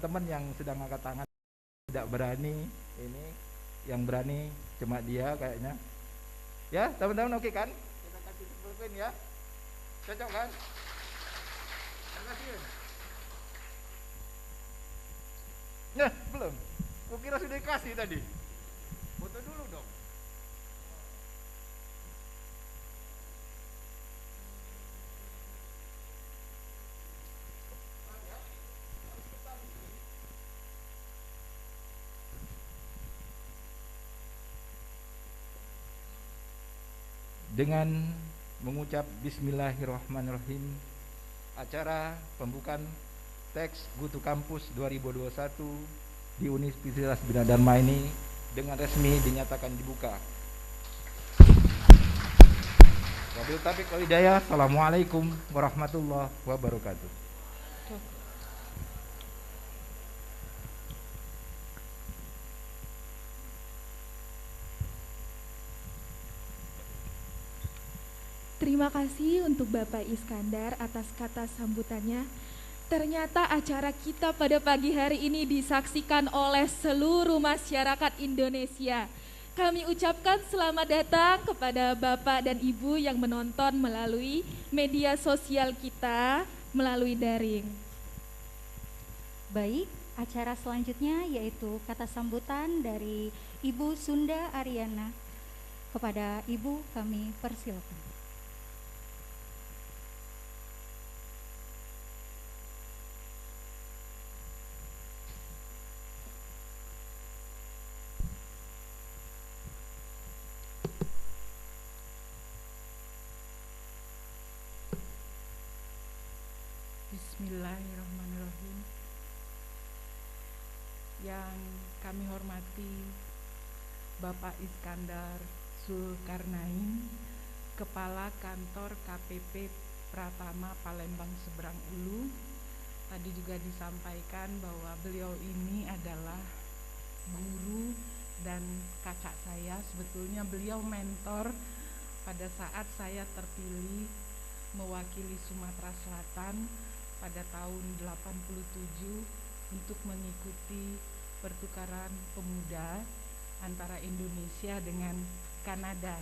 teman yang sedang angkat tangan tidak berani, ini yang berani cuma dia kayaknya. Ya, teman-teman oke kan? Kita kasih pulpen ya. Cocok kan? Terima kasih. Nah, belum. Kukira sudah dikasih tadi. Foto dulu dong. Dengan mengucap Bismillahirrahmanirrahim, acara pembukaan teks Gutu Kampus 2021 di Universitas Bina Dharma ini dengan resmi dinyatakan dibuka. Wabil taufiq wal hidayah. Assalamualaikum warahmatullahi wabarakatuh. Terima kasih untuk Bapak Iskandar atas kata sambutannya. Ternyata acara kita pada pagi hari ini disaksikan oleh seluruh masyarakat Indonesia. Kami ucapkan selamat datang kepada Bapak dan Ibu yang menonton melalui media sosial kita melalui daring. Baik, acara selanjutnya yaitu kata sambutan dari Ibu Sunda Ariana. Kepada Ibu kami persilakan. Bismillahirrahmanirrahim. Yang kami hormati Bapak Iskandar Zulkarnain, Kepala Kantor KPP Pratama Palembang Seberang Ulu. Tadi juga disampaikan bahwa beliau ini adalah guru dan kakak saya. Sebetulnya beliau mentor pada saat saya terpilih mewakili Sumatera Selatan pada tahun 87 untuk mengikuti pertukaran pemuda antara Indonesia dengan Kanada.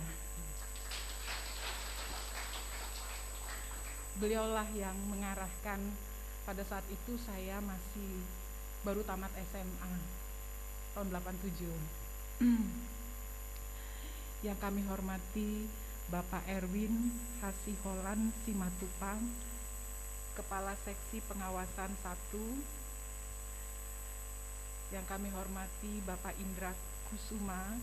Beliaulah yang mengarahkan. Pada saat itu saya masih baru tamat SMA tahun 87. Yang kami hormati Bapak Erwin Hasiholan Simatupang, Kepala Seksi Pengawasan 1. Yang kami hormati Bapak Indra Kusuma,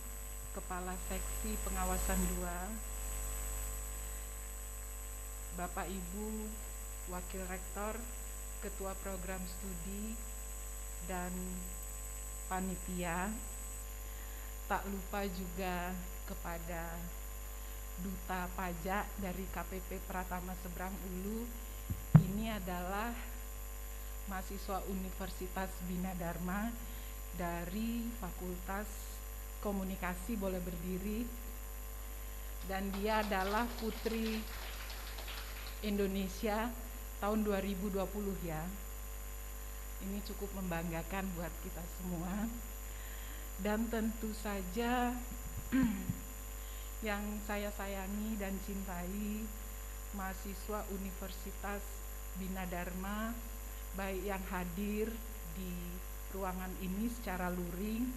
Kepala Seksi Pengawasan 2. Bapak Ibu Wakil Rektor, Ketua Program Studi dan panitia. Tak lupa juga kepada Duta Pajak dari KPP Pratama Seberang Ulu. Ini adalah mahasiswa Universitas Bina Dharma dari Fakultas Komunikasi, boleh berdiri. Dan dia adalah Putri Indonesia tahun 2020 ya. Ini cukup membanggakan buat kita semua. Dan tentu saja yang saya sayangi dan cintai, mahasiswa Universitas Bina Dharma, baik yang hadir di ruangan ini secara luring,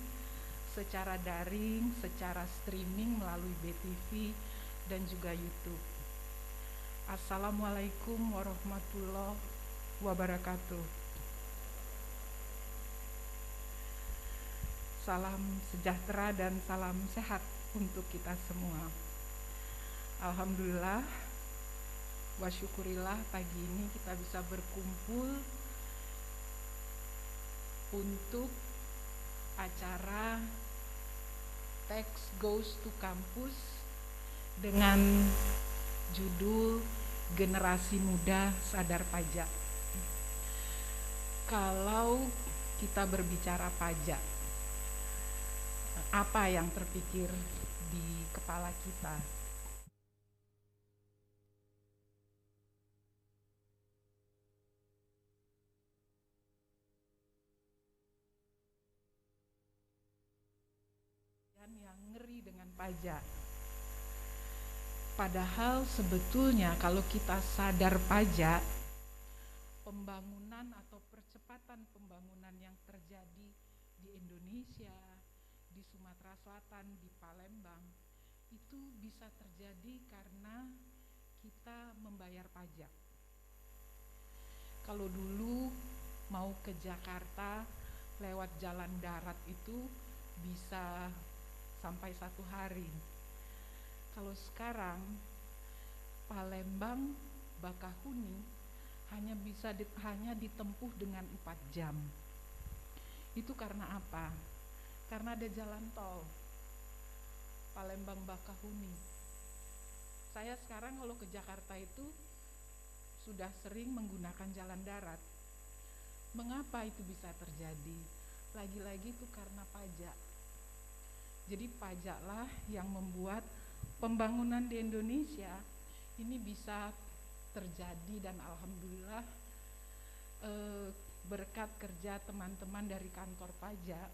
secara daring, secara streaming melalui BTV dan juga YouTube. Assalamualaikum warahmatullahi wabarakatuh. Salam sejahtera dan salam sehat untuk kita semua. Alhamdulillah wa syukurillah, pagi ini kita bisa berkumpul untuk acara Text Goes to Campus dengan judul Generasi Muda Sadar Pajak. Kalau kita berbicara pajak, apa yang terpikir di kepala kita? yang ngeri dengan pajak. Padahal sebetulnya kalau kita sadar pajak, pembangunan atau percepatan pembangunan yang terjadi di Indonesia, di Sumatera Selatan, di Palembang, itu bisa terjadi karena kita membayar pajak. Kalau dulu mau ke Jakarta lewat jalan darat itu bisa sampai 1 hari. Kalau sekarang Palembang Bakahuni hanya ditempuh dengan 4 jam. Itu karena apa? Karena ada jalan tol Palembang Bakahuni. Saya sekarang kalau ke Jakarta itu sudah sering menggunakan jalan darat. Mengapa itu bisa terjadi? Lagi-lagi itu karena pajak. Jadi pajaklah yang membuat pembangunan di Indonesia ini bisa terjadi, dan alhamdulillah berkat kerja teman-teman dari kantor pajak,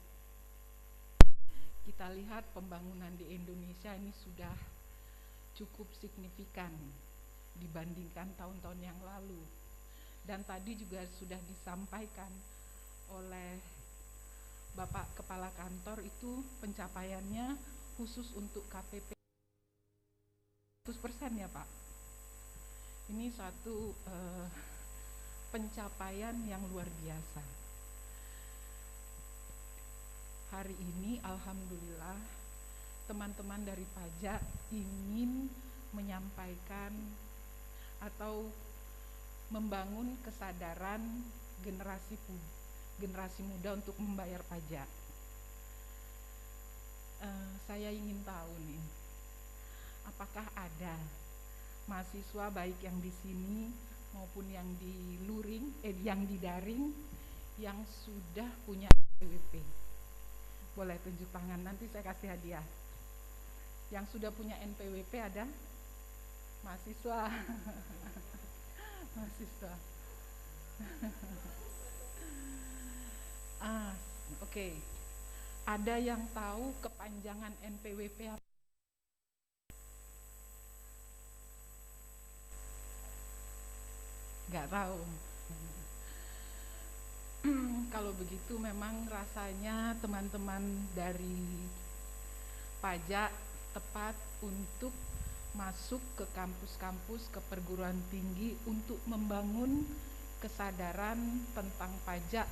kita lihat pembangunan di Indonesia ini sudah cukup signifikan dibandingkan tahun-tahun yang lalu. Dan tadi juga sudah disampaikan oleh Bapak Kepala Kantor, itu pencapaiannya khusus untuk KPP 100% ya Pak. Ini satu pencapaian yang luar biasa. Hari ini alhamdulillah teman-teman dari pajak ingin menyampaikan atau membangun kesadaran generasi muda untuk membayar pajak. Saya ingin tahu nih, apakah ada mahasiswa baik yang di sini maupun yang di luring, yang di daring, yang sudah punya NPWP? Boleh tunjuk tangan, nanti saya kasih hadiah. Yang sudah punya NPWP ada? Mahasiswa. Mahasiswa. Oke. Ada yang tahu kepanjangan NPWP apa? Nggak tahu. Kalau begitu memang rasanya teman-teman dari pajak tepat untuk masuk ke kampus-kampus, ke perguruan tinggi untuk membangun kesadaran tentang pajak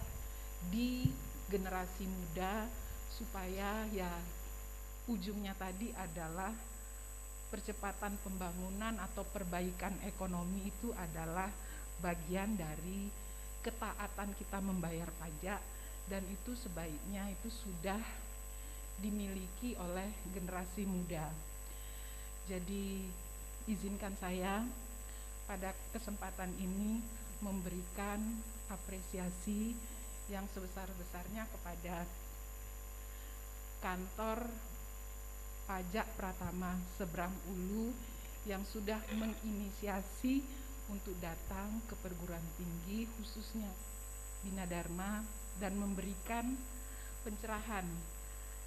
di generasi muda, supaya ya ujungnya tadi adalah percepatan pembangunan atau perbaikan ekonomi itu adalah bagian dari ketaatan kita membayar pajak, dan itu sebaiknya itu sudah dimiliki oleh generasi muda. Jadi izinkan saya pada kesempatan ini memberikan apresiasi yang sebesar-besarnya kepada kantor pajak Pratama Seberang Ulu yang sudah menginisiasi untuk datang ke perguruan tinggi khususnya Bina Dharma dan memberikan pencerahan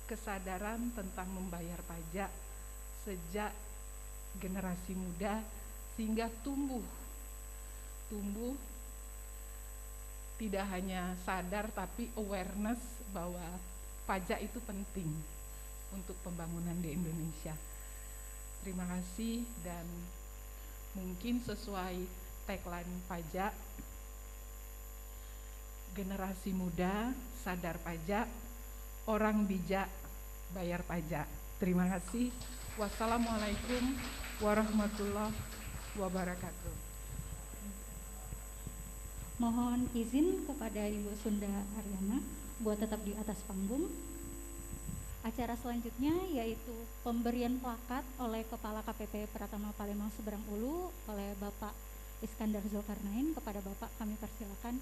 kesadaran tentang membayar pajak sejak generasi muda, sehingga tumbuh tidak hanya sadar tapi awareness bahwa pajak itu penting untuk pembangunan di Indonesia. Terima kasih, dan mungkin sesuai tagline pajak, generasi muda sadar pajak, orang bijak bayar pajak. Terima kasih. Wassalamualaikum warahmatullahi wabarakatuh. Mohon izin kepada Ibu Sunda Aryana buat tetap di atas panggung. Acara selanjutnya yaitu pemberian plakat oleh Kepala KPP Pratama Palembang Seberang Ulu oleh Bapak Iskandar Zulkarnain. Kepada Bapak kami persilakan.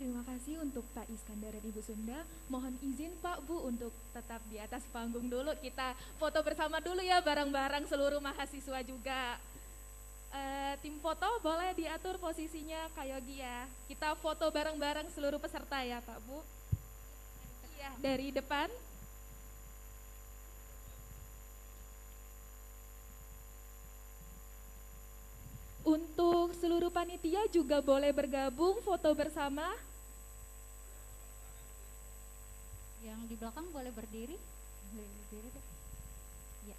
Terima kasih untuk Pak Iskandar dan Ibu Sunda. Mohon izin Pak Bu untuk tetap di atas panggung dulu. Kita foto bersama dulu ya bareng-bareng seluruh mahasiswa juga. Tim foto boleh diatur posisinya Kak Yogi ya. Kita foto bareng-bareng seluruh peserta ya Pak Bu. Iya, dari depan. Untuk seluruh panitia juga boleh bergabung foto bersama. Yang di belakang boleh berdiri. Boleh berdiri deh. Ya.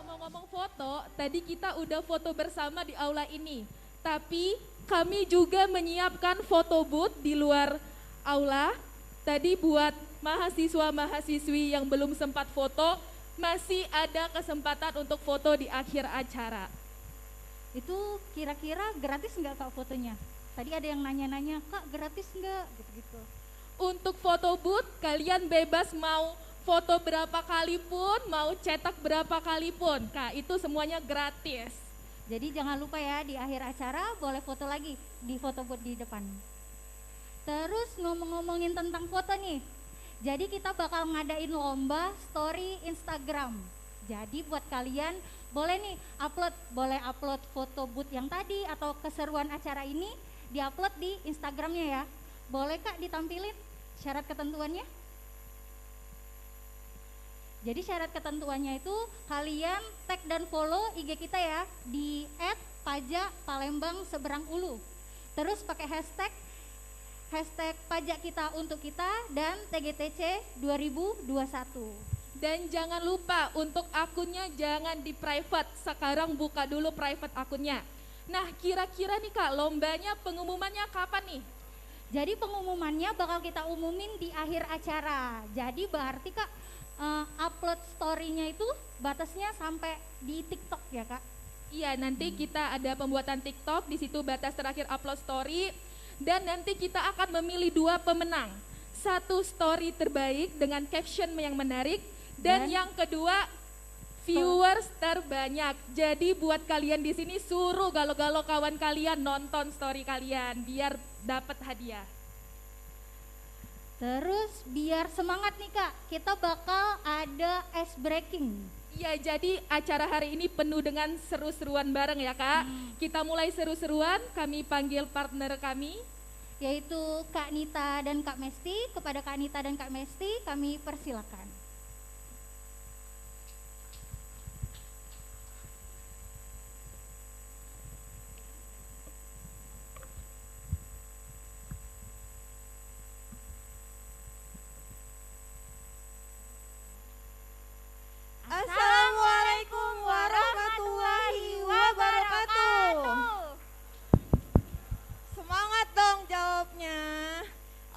Ngomong-ngomong foto, tadi kita udah foto bersama di aula ini. Tapi kami juga menyiapkan foto booth di luar aula. Tadi buat mahasiswa-mahasiswi yang belum sempat foto, masih ada kesempatan untuk foto di akhir acara. Itu kira-kira gratis nggak Kak fotonya? Tadi ada yang nanya-nanya, Kak gratis nggak? Gitu-gitu. Untuk foto booth, kalian bebas mau foto berapa kali pun, mau cetak berapa kali pun. Kak, itu semuanya gratis. Jadi jangan lupa ya, di akhir acara boleh foto lagi di foto booth di depan. Terus ngomong-ngomongin tentang foto nih, jadi kita bakal ngadain lomba story Instagram. Jadi buat kalian boleh nih boleh upload foto booth yang tadi atau keseruan acara ini diupload di Instagramnya ya. Boleh Kak ditampilin syarat ketentuannya? Jadi syarat ketentuannya itu kalian tag dan follow IG kita ya di @pajakpalembangseberangulu. Terus pakai hashtag pajak kita untuk kita dan TGTC 2021. Dan jangan lupa untuk akunnya jangan di private, sekarang buka dulu private akunnya. Nah kira-kira nih Kak, lombanya pengumumannya kapan nih? Jadi pengumumannya bakal kita umumin di akhir acara. Jadi berarti Kak upload story-nya itu batasnya sampai di TikTok ya Kak? Iya, nanti kita ada pembuatan TikTok, di situ batas terakhir upload story. Dan nanti kita akan memilih 2 pemenang. Satu story terbaik dengan caption yang menarik, dan yang kedua viewers terbanyak. Jadi buat kalian di sini suruh galau-galau kawan kalian nonton story kalian biar dapat hadiah. Terus biar semangat nih Kak, kita bakal ada ice breaking. Iya, jadi acara hari ini penuh dengan seru-seruan bareng ya Kak. Kita mulai seru-seruan, kami panggil partner kami. Yaitu Kak Nita dan Kak Mesti. Kepada Kak Nita dan Kak Mesti kami persilakan. Assalamualaikum warahmatullahi wabarakatuh. Semangat dong jawabnya.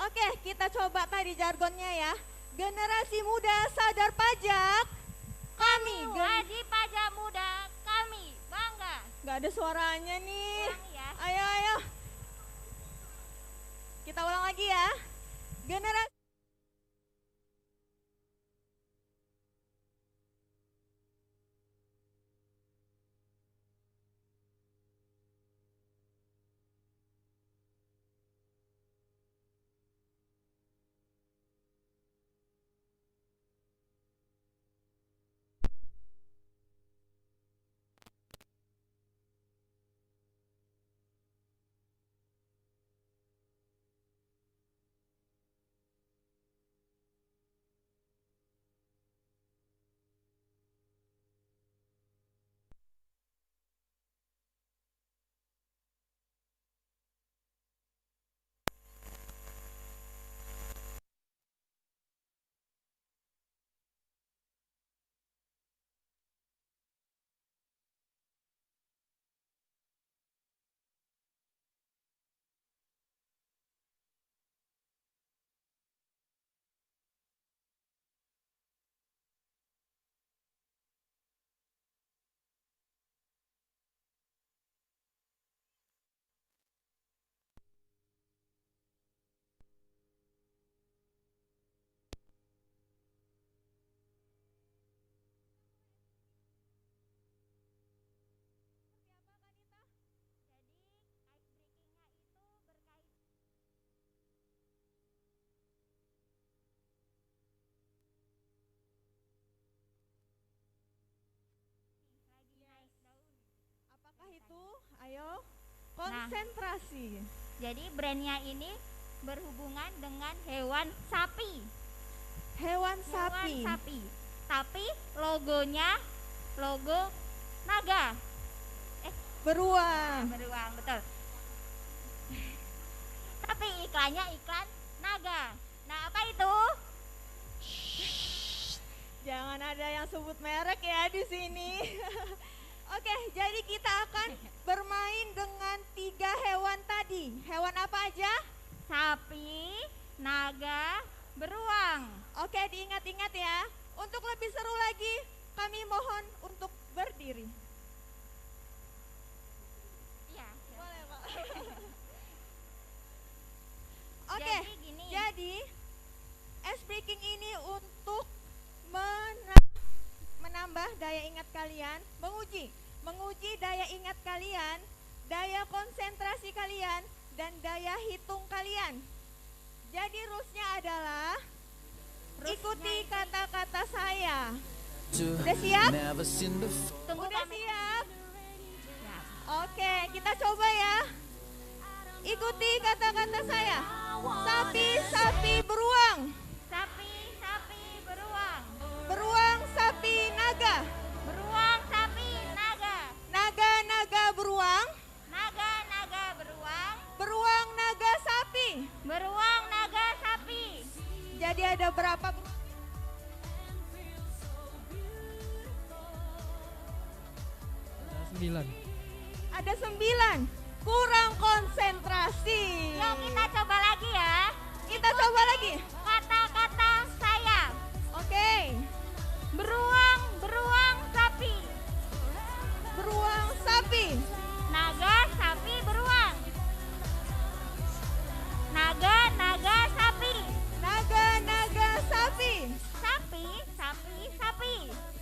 Oke, kita coba tadi jargonnya ya. Generasi muda sadar pajak. Kami Wajib pajak muda, kami bangga. Gak ada suaranya nih. Ulangi ya. Ayo. Kita ulang lagi ya. Generasi Ayo, konsentrasi. Jadi brandnya ini berhubungan dengan hewan sapi. Hewan Hewan sapi. sapi. Tapi logonya logo naga. Beruang. Beruang, betul. Tapi iklannya iklan naga. Nah, apa itu? Jangan ada yang sebut merek ya di sini. Oke, jadi kita akan bermain dengan 3 hewan tadi. Hewan apa aja? Sapi, naga, beruang. Oke, diingat-ingat ya. Untuk lebih seru lagi, kami mohon untuk berdiri. Iya. Boleh, Pak. Oke, Jadi gini. jadi S-Breaking ini untuk menambah daya ingat kalian, menguji daya ingat kalian, daya konsentrasi kalian, dan daya hitung kalian. Jadi rulesnya adalah ikuti kata-kata saya. Udah siap? Tunggu Udah kami. siap? Ya. Oke, kita coba ya. Ikuti kata-kata saya. Sapi, sapi, beruang. Sapi, sapi, beruang. Beruang, sapi, naga. Beruang, sapi, naga. Naga, naga, beruang. Naga, naga, beruang. Beruang, naga, sapi. Beruang, naga, sapi. Jadi ada berapa? Ada 9. Kurang konsentrasi. Yuk kita coba lagi ya. Kita coba lagi. Kata-kata saya. Oke. Beruang, beruang, sapi. Beruang, sapi. Naga, sapi, beruang. Naga, naga, sapi. Naga, naga, sapi. Sapi, sapi, sapi.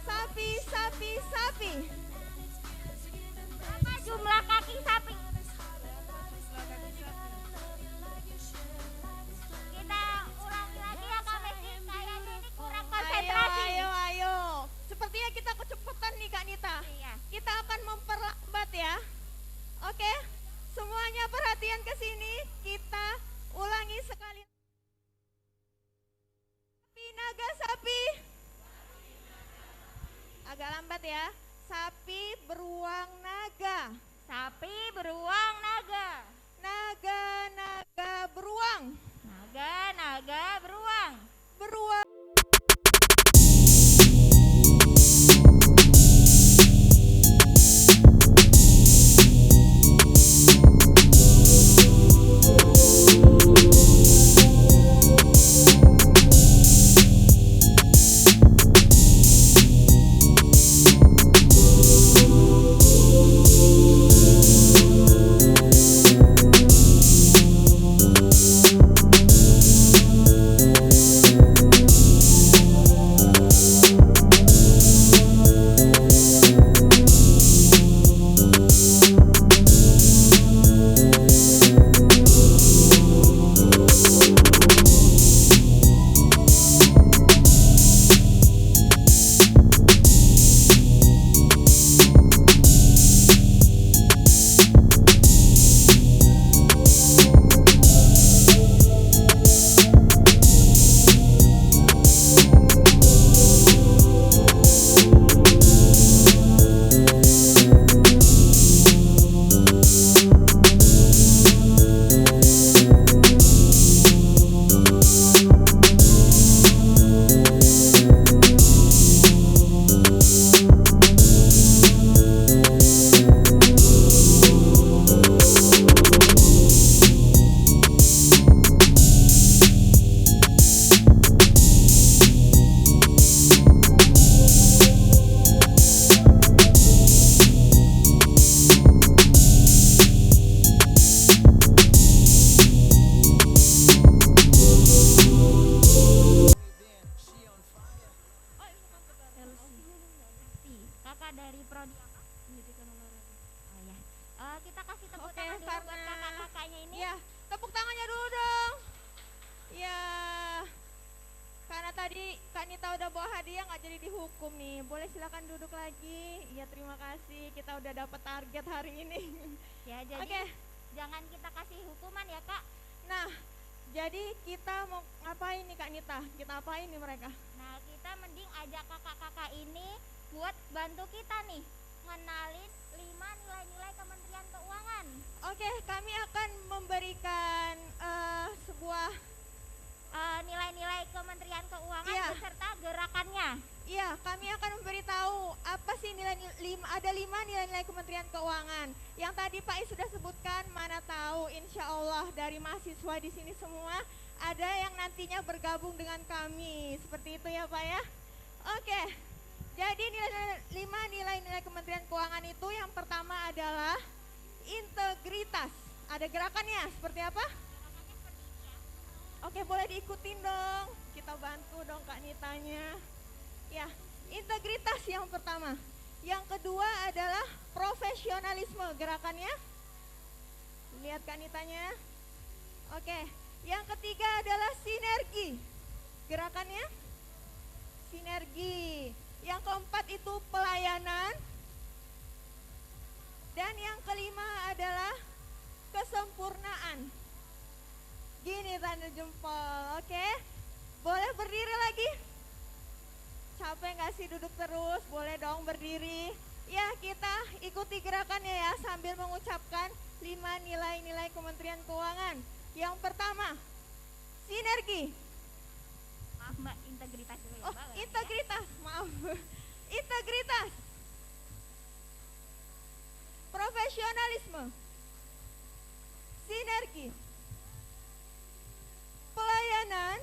Sapi, sapi, sapi. Apa jumlah kaki sapi? Kita ulangi lagi ya Kak Messi. Kayaknya ini kurang konsentrasi. Ayo. Sepertinya kita kecepatan nih Kak Nita. Iya. Kita akan memperlambat ya. Oke, semuanya perhatian ke sini. Kita ulangi sekali. Sapi, naga, sapi. Agak lambat ya. Sapi, beruang, naga. Sapi, beruang, naga. Naga, naga, beruang. Naga, naga, beruang. Beruang. kita udah bawa hadiah nggak jadi dihukum nih. Boleh silakan duduk lagi. Iya terima kasih. Kita udah dapat target hari ini. Ya jadi Oke. jangan kita kasih hukuman ya Kak. Nah, jadi kita mau ngapain nih Kak Nita? Kita apain nih mereka? Nah kita mending ajak kakak-kakak ini buat bantu kita nih ngenalin 5 nilai-nilai Kementerian Keuangan. Oke, kami akan memberikan sebuah Nilai-nilai Kementerian Keuangan Iya. beserta gerakannya. Iya, kami akan memberitahu apa sih ada 5 nilai-nilai Kementerian Keuangan. Yang tadi Pak Is sudah sebutkan, mana tahu insya Allah dari mahasiswa di sini semua ada yang nantinya bergabung dengan kami. Seperti itu ya Pak ya. Oke, jadi 5 nilai-nilai Kementerian Keuangan itu yang pertama adalah integritas. Ada gerakannya seperti apa? Oke, boleh diikutin dong. Kita bantu dong Kak Nitanya. Ya, integritas yang pertama. Yang kedua adalah profesionalisme. Gerakannya? Lihat Kak Nitanya. Oke, yang ketiga adalah sinergi. Gerakannya? Sinergi. Yang keempat itu pelayanan. Dan yang kelima adalah kesempurnaan. Gini tanda jempol, oke? Boleh berdiri lagi? Capek nggak sih duduk terus? Boleh dong berdiri. Ya kita ikuti gerakannya ya sambil mengucapkan 5 nilai-nilai Kementerian Keuangan. Yang pertama, sinergi. Maaf Mbak, integritas dulu ya Oh, Mbak. integritas, maaf. Integritas. Profesionalisme. Sinergi. Pelayanan.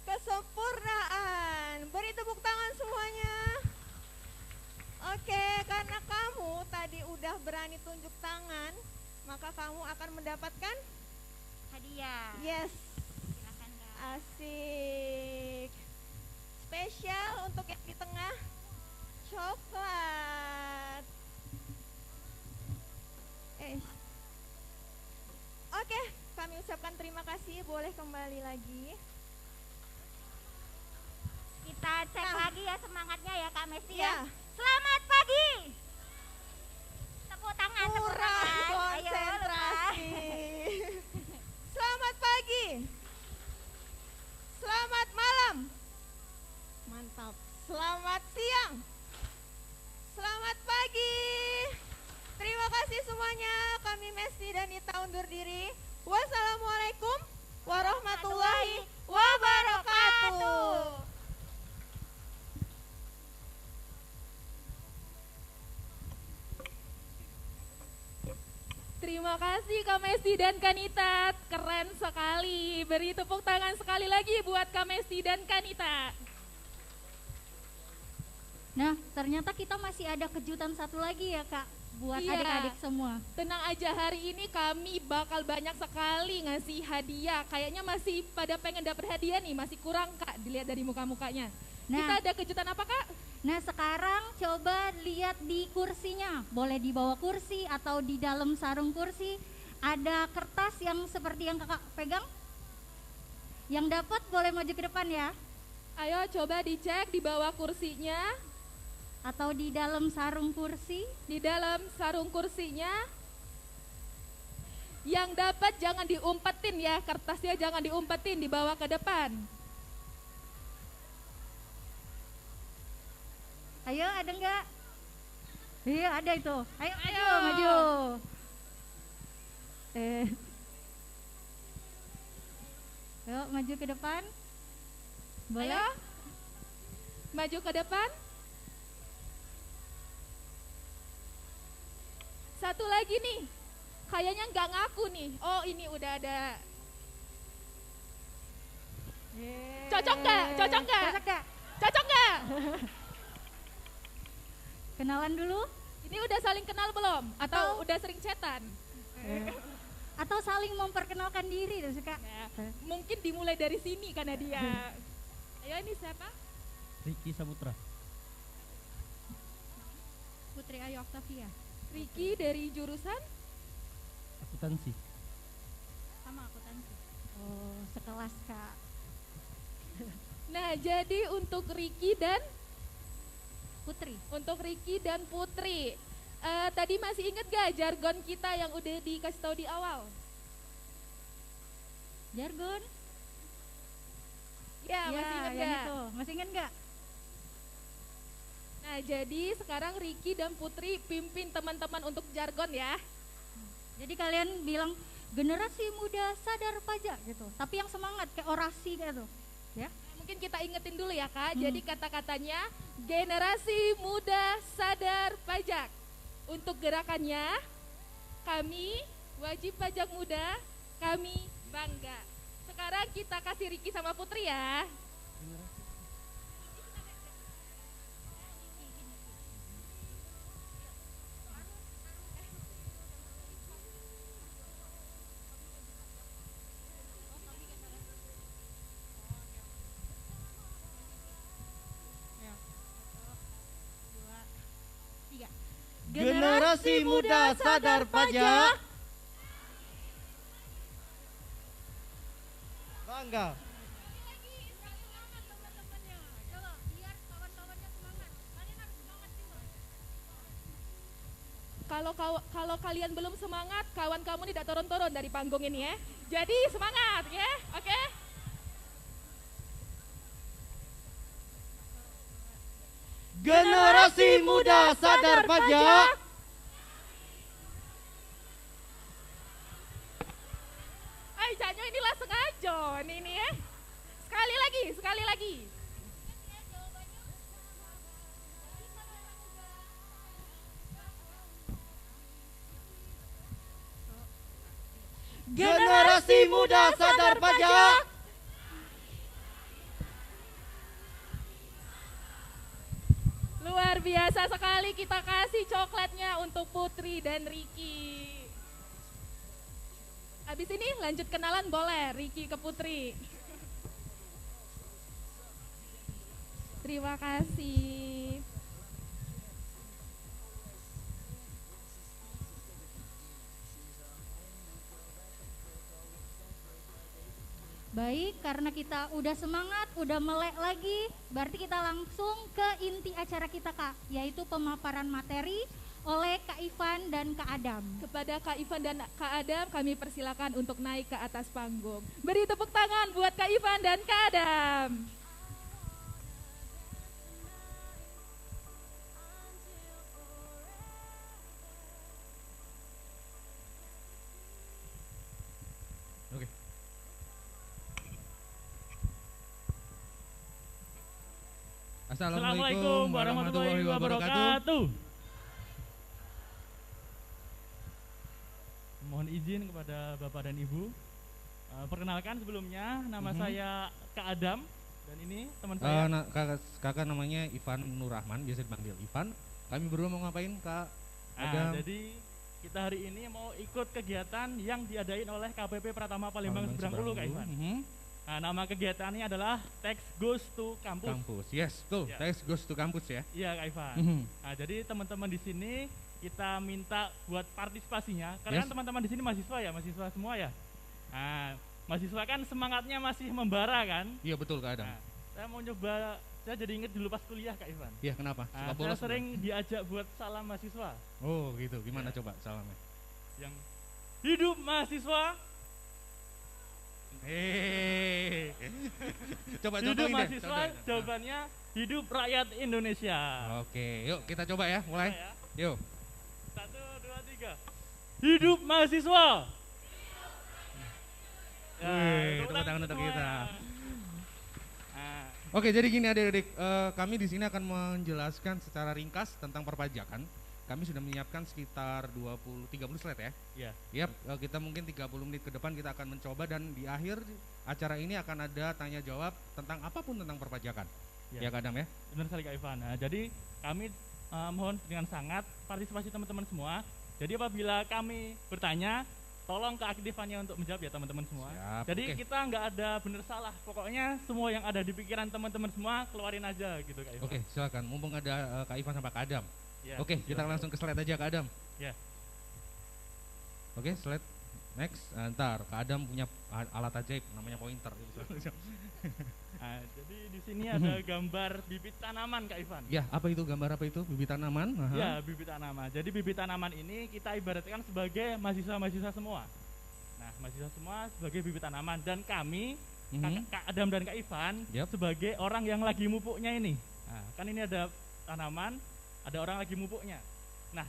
Kesempurnaan. Beri tepuk tangan semuanya. Oke, karena kamu tadi udah berani tunjuk tangan, maka kamu akan mendapatkan Hadiah. yes. Silakan Kak. Asik. Spesial untuk yang di tengah, coklat. Oke, kami ucapkan terima kasih. Boleh kembali lagi. Kita cek Nah. lagi ya semangatnya ya Kak Mesti Ya. ya. Selamat pagi. Tepuk tangan, tepuk Kurang tangan. Ayo, konsentrasi. Selamat pagi. Selamat malam. Mantap. Selamat siang. Selamat pagi. Terima kasih semuanya. Kami Mesti dan Nita undur diri. Wassalamualaikum warahmatullahi wabarakatuh. Terima kasih Kak Mesti dan Kanita, keren sekali. Beri tepuk tangan sekali lagi buat Kak Mesti dan Kanita. Nah, ternyata kita masih ada kejutan satu lagi ya Kak, buat Iya. adik-adik semua. Tenang aja, hari ini kami bakal banyak sekali ngasih hadiah. Kayaknya masih pada pengen dapet hadiah nih, masih kurang Kak, dilihat dari muka-mukanya. Nah. Kita ada kejutan apa Kak? Nah, sekarang coba lihat di kursinya. Boleh di bawah kursi atau di dalam sarung kursi. Ada kertas yang seperti yang Kakak pegang. Yang dapat boleh maju ke depan ya. Ayo coba dicek di bawah kursinya, Atau di dalam sarung kursi. di dalam sarung kursinya. Yang dapat jangan diumpetin ya, kertasnya jangan diumpetin, dibawa ke depan. Ayo, ada enggak? Iya, ada itu. Ayo, maju, Ayo. maju. Ayo, maju ke depan. Boleh? Ayo, maju ke depan. Satu lagi nih, kayaknya nggak ngaku nih. Oh ini udah ada. Cocok nggak? Cocok nggak? Cocok nggak? Cocok nggak? Kenalan dulu Ini udah saling kenal belum? Atau udah sering chatan? atau saling memperkenalkan diri tuh Kak? Nah, mungkin dimulai dari sini karena dia. Ayo ini siapa? Riki Saputra. Putri Ayu Octavia. Riki dari jurusan? Akuntansi. Sama akuntansi. Oh, sekelas Kak. Nah, jadi untuk Ricky dan Putri. Putri. Tadi masih inget gak jargon kita yang udah dikasih tahu di awal? Jargon. Ya, masih inget yang gak? itu. Masih inget nggak? Nah, jadi sekarang Ricky dan Putri pimpin teman-teman untuk jargon ya. Jadi kalian bilang generasi muda sadar pajak gitu. Tapi yang semangat kayak orasi kayak tuh. Ya. Mungkin kita ingetin dulu ya Kak. Jadi kata-katanya generasi muda sadar pajak. Untuk gerakannya kami wajib pajak muda, kami bangga. Sekarang kita kasih Ricky sama Putri ya. Generasi muda sadar pajak. Bangga. Kalau kalian belum semangat, kawan kamu tidak turun-turun dari panggung ini ya. Jadi semangat ya, oke? Generasi muda sadar pajak. Jangan inilah sengaja ini ya. Sekali lagi. Generasi muda sadar pajak. Luar biasa sekali, kita kasih coklatnya untuk Putri dan Ricky. Habis ini lanjut kenalan boleh, Ricky ke Putri. Terima kasih. Baik, karena kita udah semangat, udah melek lagi, berarti kita langsung ke inti acara kita Kak, yaitu pemaparan materi oleh Kak Ivan dan Kak Adam. Kepada Kak Ivan dan Kak Adam, kami persilakan untuk naik ke atas panggung. Beri tepuk tangan buat Kak Ivan dan Kak Adam. Oke. Assalamualaikum warahmatullahi wabarakatuh. Mohon izin kepada Bapak dan Ibu. Perkenalkan sebelumnya, nama saya Kak Adam dan ini teman saya. Kakak namanya Ivan Nur Rahman, biasa dipanggil Ivan. Kami berdua mau ngapain Kak Adam? Jadi kita hari ini mau ikut kegiatan yang diadain oleh KPP Pratama Palembang Seberang Ulu Kak Ivan. Nah, nama kegiatannya adalah Text Goes to Campus. Yes, tuh, Ya. Text Goes to Campus ya. Iya Kak Ivan. Nah, jadi teman-teman di sini kita minta buat partisipasinya. Karena Yes. teman-teman di sini mahasiswa ya, mahasiswa semua ya. Nah, mahasiswa kan semangatnya masih membara kan. Iya betul Kak Adam. Nah, saya mau coba, saya jadi inget dulu pas kuliah Kak Ivan. Iya kenapa? Nah, Suka saya bolos sering diajak buat salam mahasiswa. Oh gitu, gimana Ya. coba salamnya? Yang hidup mahasiswa, Coba hidup contohin deh, mahasiswa, contohin. jawabannya hidup rakyat Indonesia. Oke, yuk kita coba ya, mulai. Ya. Yuk. 1, 2, 3. Hidup mahasiswa. Wih, tepuk tangan untuk semua. kita. Nah, Oke, jadi gini adik-adik, kami di sini akan menjelaskan secara ringkas tentang perpajakan. Kami sudah menyiapkan sekitar 20-30 slide ya. ya. Yap, kita mungkin 30 menit ke depan kita akan mencoba dan di akhir acara ini akan ada tanya jawab tentang apapun tentang perpajakan. Ya, Kak Adam ya. Benar sekali Kak Ivan. Nah, jadi kami mohon dengan sangat partisipasi teman-teman semua. Jadi apabila kami bertanya, tolong keaktifannya untuk menjawab ya teman-teman semua. Siap, Jadi oke. kita nggak ada benar salah. Pokoknya semua yang ada di pikiran teman-teman semua keluarin aja gitu Kak Ivan. Oke, silakan. Mumpung ada Kak Ivan sama Kak Adam. Ya, Oke, kita silakan. langsung ke slide aja Kak Adam. Ya. Oke, slide. Next, ntar Kak Adam punya alat ajaib namanya pointer. Nah, jadi di sini ada gambar bibit tanaman Kak Ivan. Ya, apa itu gambar apa itu? Bibit tanaman? Aha. Ya, bibit tanaman. Jadi bibit tanaman ini kita ibaratkan sebagai mahasiswa-mahasiswa semua. Nah, mahasiswa semua sebagai bibit tanaman dan kami Kak Adam dan Kak Ivan sebagai orang yang lagi mupuknya ini. Nah, kan ini ada tanaman, ada orang lagi mupuknya. Nah,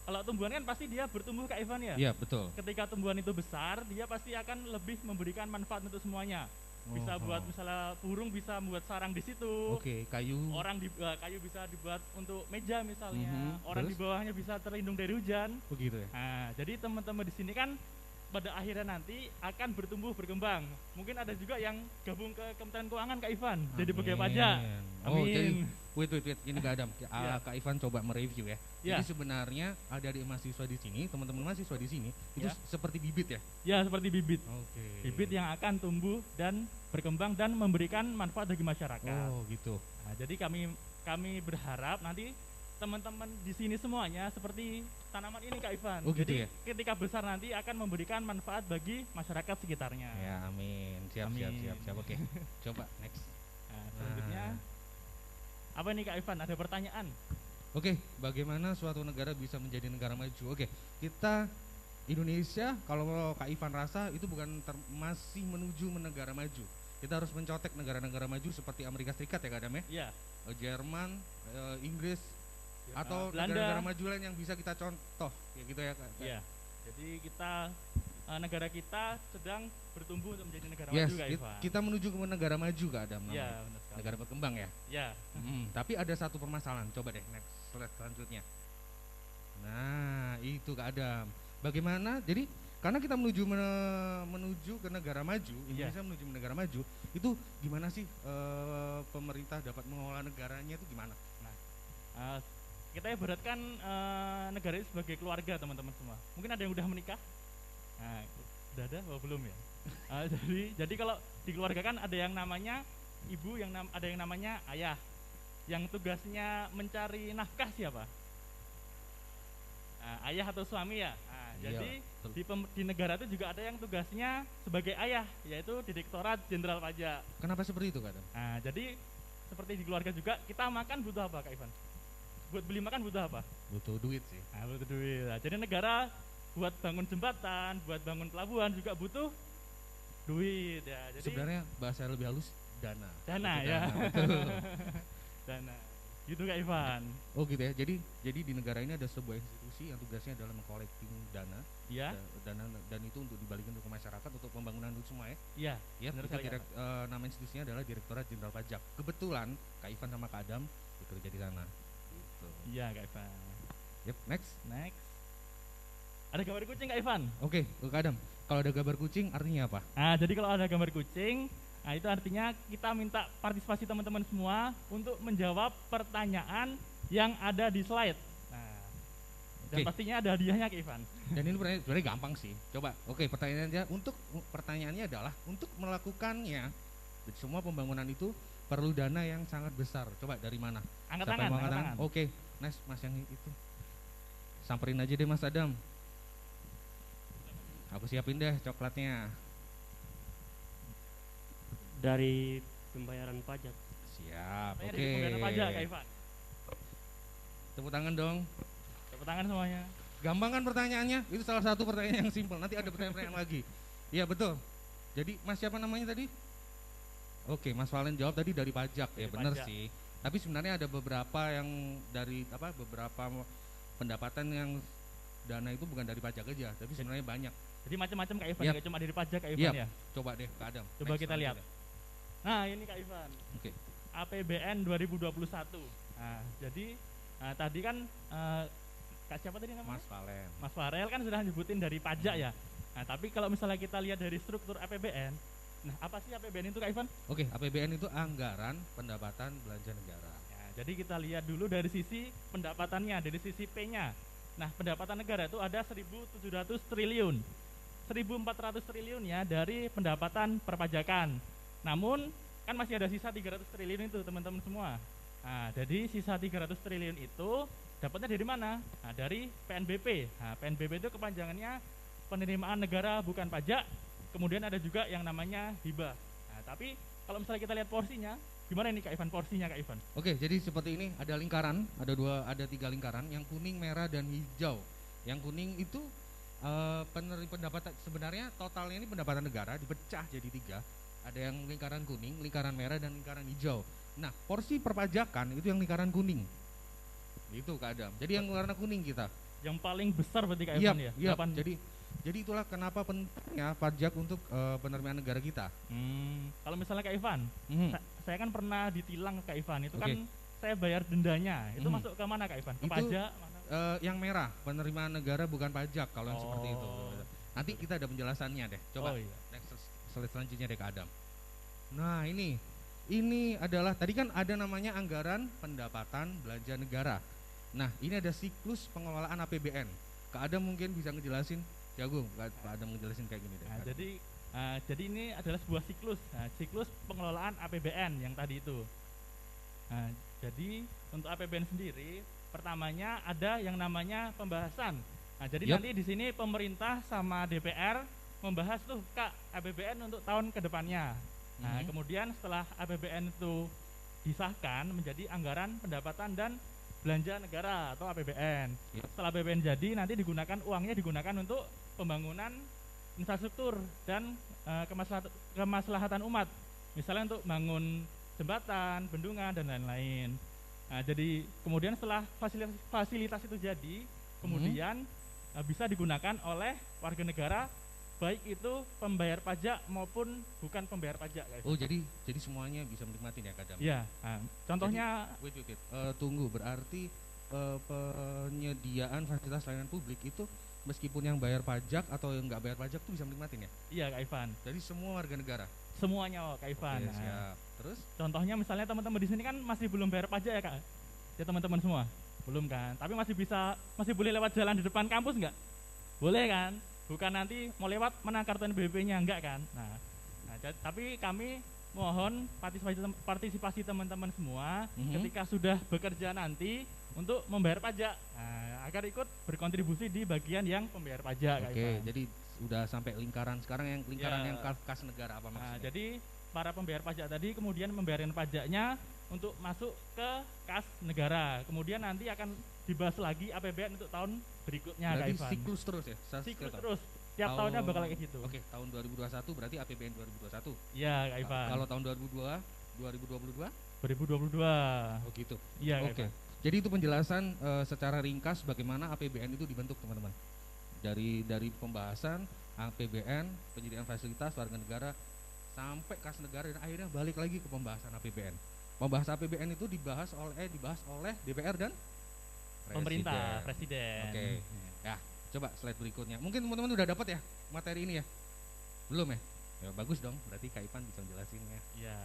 kalau tumbuhan kan pasti dia bertumbuh Kak Ivan ya? Iya, betul. Ketika tumbuhan itu besar, dia pasti akan lebih memberikan manfaat untuk semuanya. Bisa buat misalnya burung bisa membuat sarang di situ. Oke, kayu. Orang kayu bisa dibuat untuk meja misalnya. Orang di bawahnya bisa terlindung dari hujan. Begitu ya. Nah, jadi teman-teman di sini kan pada akhirnya nanti akan bertumbuh berkembang. Mungkin ada juga yang gabung ke Kementerian Keuangan Kak Ivan, jadi pegawai pajak. Oh, jadi, Amin. wait, ini Kak Adam. Kak Ivan coba mereview ya. Ya. Jadi sebenarnya adik-adik mahasiswa di sini, teman-teman mahasiswa di sini itu seperti bibit ya? Ya, seperti bibit. Oke. Bibit yang akan tumbuh dan berkembang dan memberikan manfaat bagi masyarakat. Oh, gitu. Nah, jadi kami berharap nanti teman-teman di sini semuanya seperti tanaman ini Kak Ivan. Oh, gitu jadi ya? ketika besar nanti akan memberikan manfaat bagi masyarakat sekitarnya. Ya, amin. Siap. Oke. Coba next. Nah, selanjutnya apa nih Kak Ivan? Ada pertanyaan? Oke, bagaimana suatu negara bisa menjadi negara maju? Oke, kita Indonesia kalau Kak Ivan rasa itu bukan masih menuju negara maju. Kita harus mencotek negara-negara maju seperti Amerika Serikat ya Kak Adam ya? Iya. Jerman, Inggris, atau Belanda. negara-negara maju lain yang bisa kita contoh, kayak gitu ya Kak? Iya. Jadi negara kita sedang bertumbuh untuk menjadi negara Yes, maju Kak Ivan. kita menuju ke negara maju Kak Adam namanya. Iya, benar sekali. Negara berkembang ya? Iya. Tapi ada satu permasalahan, coba deh next slide selanjutnya. Nah, itu Kak Adam. Bagaimana? Jadi karena kita menuju ke negara maju, Indonesia menuju ke negara maju, itu gimana sih pemerintah dapat mengelola negaranya itu gimana? Nah, kita ibaratkan negara ini sebagai keluarga teman-teman semua. Mungkin ada yang udah menikah? Nah, udah ada? Oh, belum ya? Jadi kalau di keluarga kan ada yang namanya ibu, ada yang namanya ayah. Yang tugasnya mencari nafkah siapa? Ayah atau suami ya. Jadi di negara itu juga ada yang tugasnya sebagai ayah, yaitu Direktorat Jenderal Pajak. Kenapa seperti itu Kak Adam? Nah, jadi seperti di keluarga juga kita makan butuh apa Kak Ivan? Buat beli makan butuh apa? Butuh duit sih. Nah, butuh duit. Nah, jadi negara buat bangun jembatan, buat bangun pelabuhan juga butuh duit ya. Jadi sebenarnya bahasa lebih halus dana. Dana ya. Dana. Gitu Kak Ivan. Oh gitu ya. Jadi di negara ini ada sebuah institusi yang tugasnya adalah mengkolekting dana. Iya. Dan itu untuk dibalikin untuk masyarakat untuk pembangunan itu semua ya. Iya. Ya, nama institusinya adalah Direktorat Jenderal Pajak. Kebetulan Kak Ivan sama Kak Adam bekerja di sana. Gitu. Iya Kak Ivan. Yep, next. Ada gambar kucing Kak Ivan? Oke, Kak Adam. Kalau ada gambar kucing artinya apa? Nah, jadi kalau ada gambar kucing, nah itu artinya kita minta partisipasi teman-teman semua untuk menjawab pertanyaan yang ada di slide. Nah, dan pastinya ada hadiahnya Kak Ivan. Dan ini sebenarnya gampang sih. Coba, pertanyaannya adalah untuk melakukannya semua pembangunan itu perlu dana yang sangat besar. Coba dari mana? Angkat tangan. Oke, nice Mas yang itu. Samperin aja deh Mas Adam. Aku siapin deh coklatnya. Dari pembayaran pajak. Siap, oke. Dari pembayaran pajak Kak Ivan. Tepuk tangan dong. Tepuk tangan semuanya. Gampang kan pertanyaannya? Itu salah satu pertanyaan yang simpel. Nanti ada pertanyaan lagi. Iya betul. Jadi Mas siapa namanya tadi? Oke, Mas Valen jawab tadi dari pajak. Ya benar sih. Tapi sebenarnya ada beberapa yang dari beberapa pendapatan yang dana itu bukan dari pajak aja, tapi sebenarnya banyak. Jadi macam-macam Kak Ivan, nggak cuma dari pajak Kak Ivan ya. Coba deh Kak Adam. Coba kita lihat. Nah, ini Kak Ivan. Oke. APBN 2021. Nah, jadi tadi kan Kak siapa tadi namanya? Mas Valen. Mas Farel kan sudah nyebutin dari pajak ya. Nah, tapi kalau misalnya kita lihat dari struktur APBN, nah apa sih APBN itu Kak Ivan? Oke, APBN itu anggaran pendapatan belanja negara. Ya, jadi kita lihat dulu dari sisi pendapatannya, dari sisi P-nya. Nah, pendapatan negara itu ada 1.700 triliun. 1.400 triliunnya dari pendapatan perpajakan. Namun kan masih ada sisa 300 triliun itu teman-teman semua. Nah, jadi sisa 300 triliun itu dapatnya dari mana? Nah, dari PNBP. Nah, PNBP itu kepanjangannya penerimaan negara bukan pajak, kemudian ada juga yang namanya hibah. Nah, tapi kalau misalnya kita lihat porsinya, gimana ini Kak Ivan, porsinya Kak Ivan? Oke, jadi seperti ini, ada lingkaran, ada 3 lingkaran, yang kuning, merah, dan hijau. Yang kuning itu pendapatan, sebenarnya totalnya ini pendapatan negara dipecah jadi 3. Ada yang lingkaran kuning, lingkaran merah, dan lingkaran hijau. Nah, porsi perpajakan itu yang lingkaran kuning. Itu Kak Adam. Jadi yang warna kuning kita. Yang paling besar berarti Kak Ivan ya? Iya, jadi itulah kenapa pentingnya pajak untuk penerimaan negara kita. Kalau misalnya Kak Ivan, saya kan pernah ditilang Kak Ivan, itu kan saya bayar dendanya, itu masuk ke mana Kak Ivan? Ke pajak? Yang merah, penerimaan negara bukan pajak kalau yang seperti itu. Nanti kita ada penjelasannya deh. Coba next slide selanjutnya deh Kak Adam. Nah ini adalah tadi kan ada namanya anggaran pendapatan belanja negara. Nah ini ada siklus pengelolaan APBN. Kak Adam mungkin bisa ngejelasin, jago Kak Adam ngejelasin kayak gini deh. Nah, jadi ini adalah sebuah siklus, siklus pengelolaan APBN yang tadi itu. Nah, jadi untuk APBN sendiri pertamanya ada yang namanya pembahasan. Nah, jadi nanti di sini pemerintah sama DPR membahas tuh Kak APBN untuk tahun kedepannya. Nah, kemudian setelah APBN itu disahkan menjadi anggaran pendapatan dan belanja negara atau APBN. Setelah APBN jadi nanti uangnya digunakan untuk pembangunan infrastruktur dan kemaslahatan umat. Misalnya untuk bangun jembatan, bendungan dan lain-lain. Nah, jadi kemudian setelah fasilitas itu jadi, kemudian bisa digunakan oleh warga negara, baik itu pembayar pajak maupun bukan pembayar pajak. Guys. Oh, jadi semuanya bisa menikmati ya Kak Dam? Iya. Nah, contohnya, jadi, tunggu, berarti penyediaan fasilitas layanan publik itu meskipun yang bayar pajak atau yang nggak bayar pajak tuh bisa menikmatin ya? Iya Kak Ivan. Jadi semua warga negara? Semuanya Kak Ivan. Oke, siap. Terus? Contohnya misalnya teman-teman di sini kan masih belum bayar pajak ya Kak? Ya teman-teman semua? Belum kan? Tapi masih boleh lewat jalan di depan kampus nggak? Boleh kan? Bukan nanti mau lewat mana kartu NPWP-nya, enggak kan? Nah, tapi kami mohon partisipasi teman-teman semua ketika sudah bekerja nanti untuk membayar pajak, agar ikut berkontribusi di bagian yang pembayar pajak. Oke, jadi udah sampai lingkaran sekarang yang lingkaran yang kas negara apa maksudnya? Nah, jadi para pembayar pajak tadi kemudian membayarkan pajaknya untuk masuk ke kas negara, kemudian nanti akan dibahas lagi APBN untuk tahun berikutnya. Berarti siklus terus ya? Siklus terus, tiap tahunnya bakal kayak gitu. Oke, tahun 2021 berarti APBN 2021. Iya Kak Ivan. Kalau tahun 2022? 2022. Oh gitu. Iya. Oke. Jadi itu penjelasan secara ringkas bagaimana APBN itu dibentuk teman-teman. Dari pembahasan APBN, penyediaan fasilitas warga negara sampai kas negara dan akhirnya balik lagi ke pembahasan APBN. Pembahasan APBN itu dibahas oleh DPR dan pemerintah, presiden. Oke. Ya, coba slide berikutnya. Mungkin teman-teman udah dapat ya materi ini ya? Belum ya? Ya bagus dong, berarti Kak Ivan bisa jelasinnya. Iya.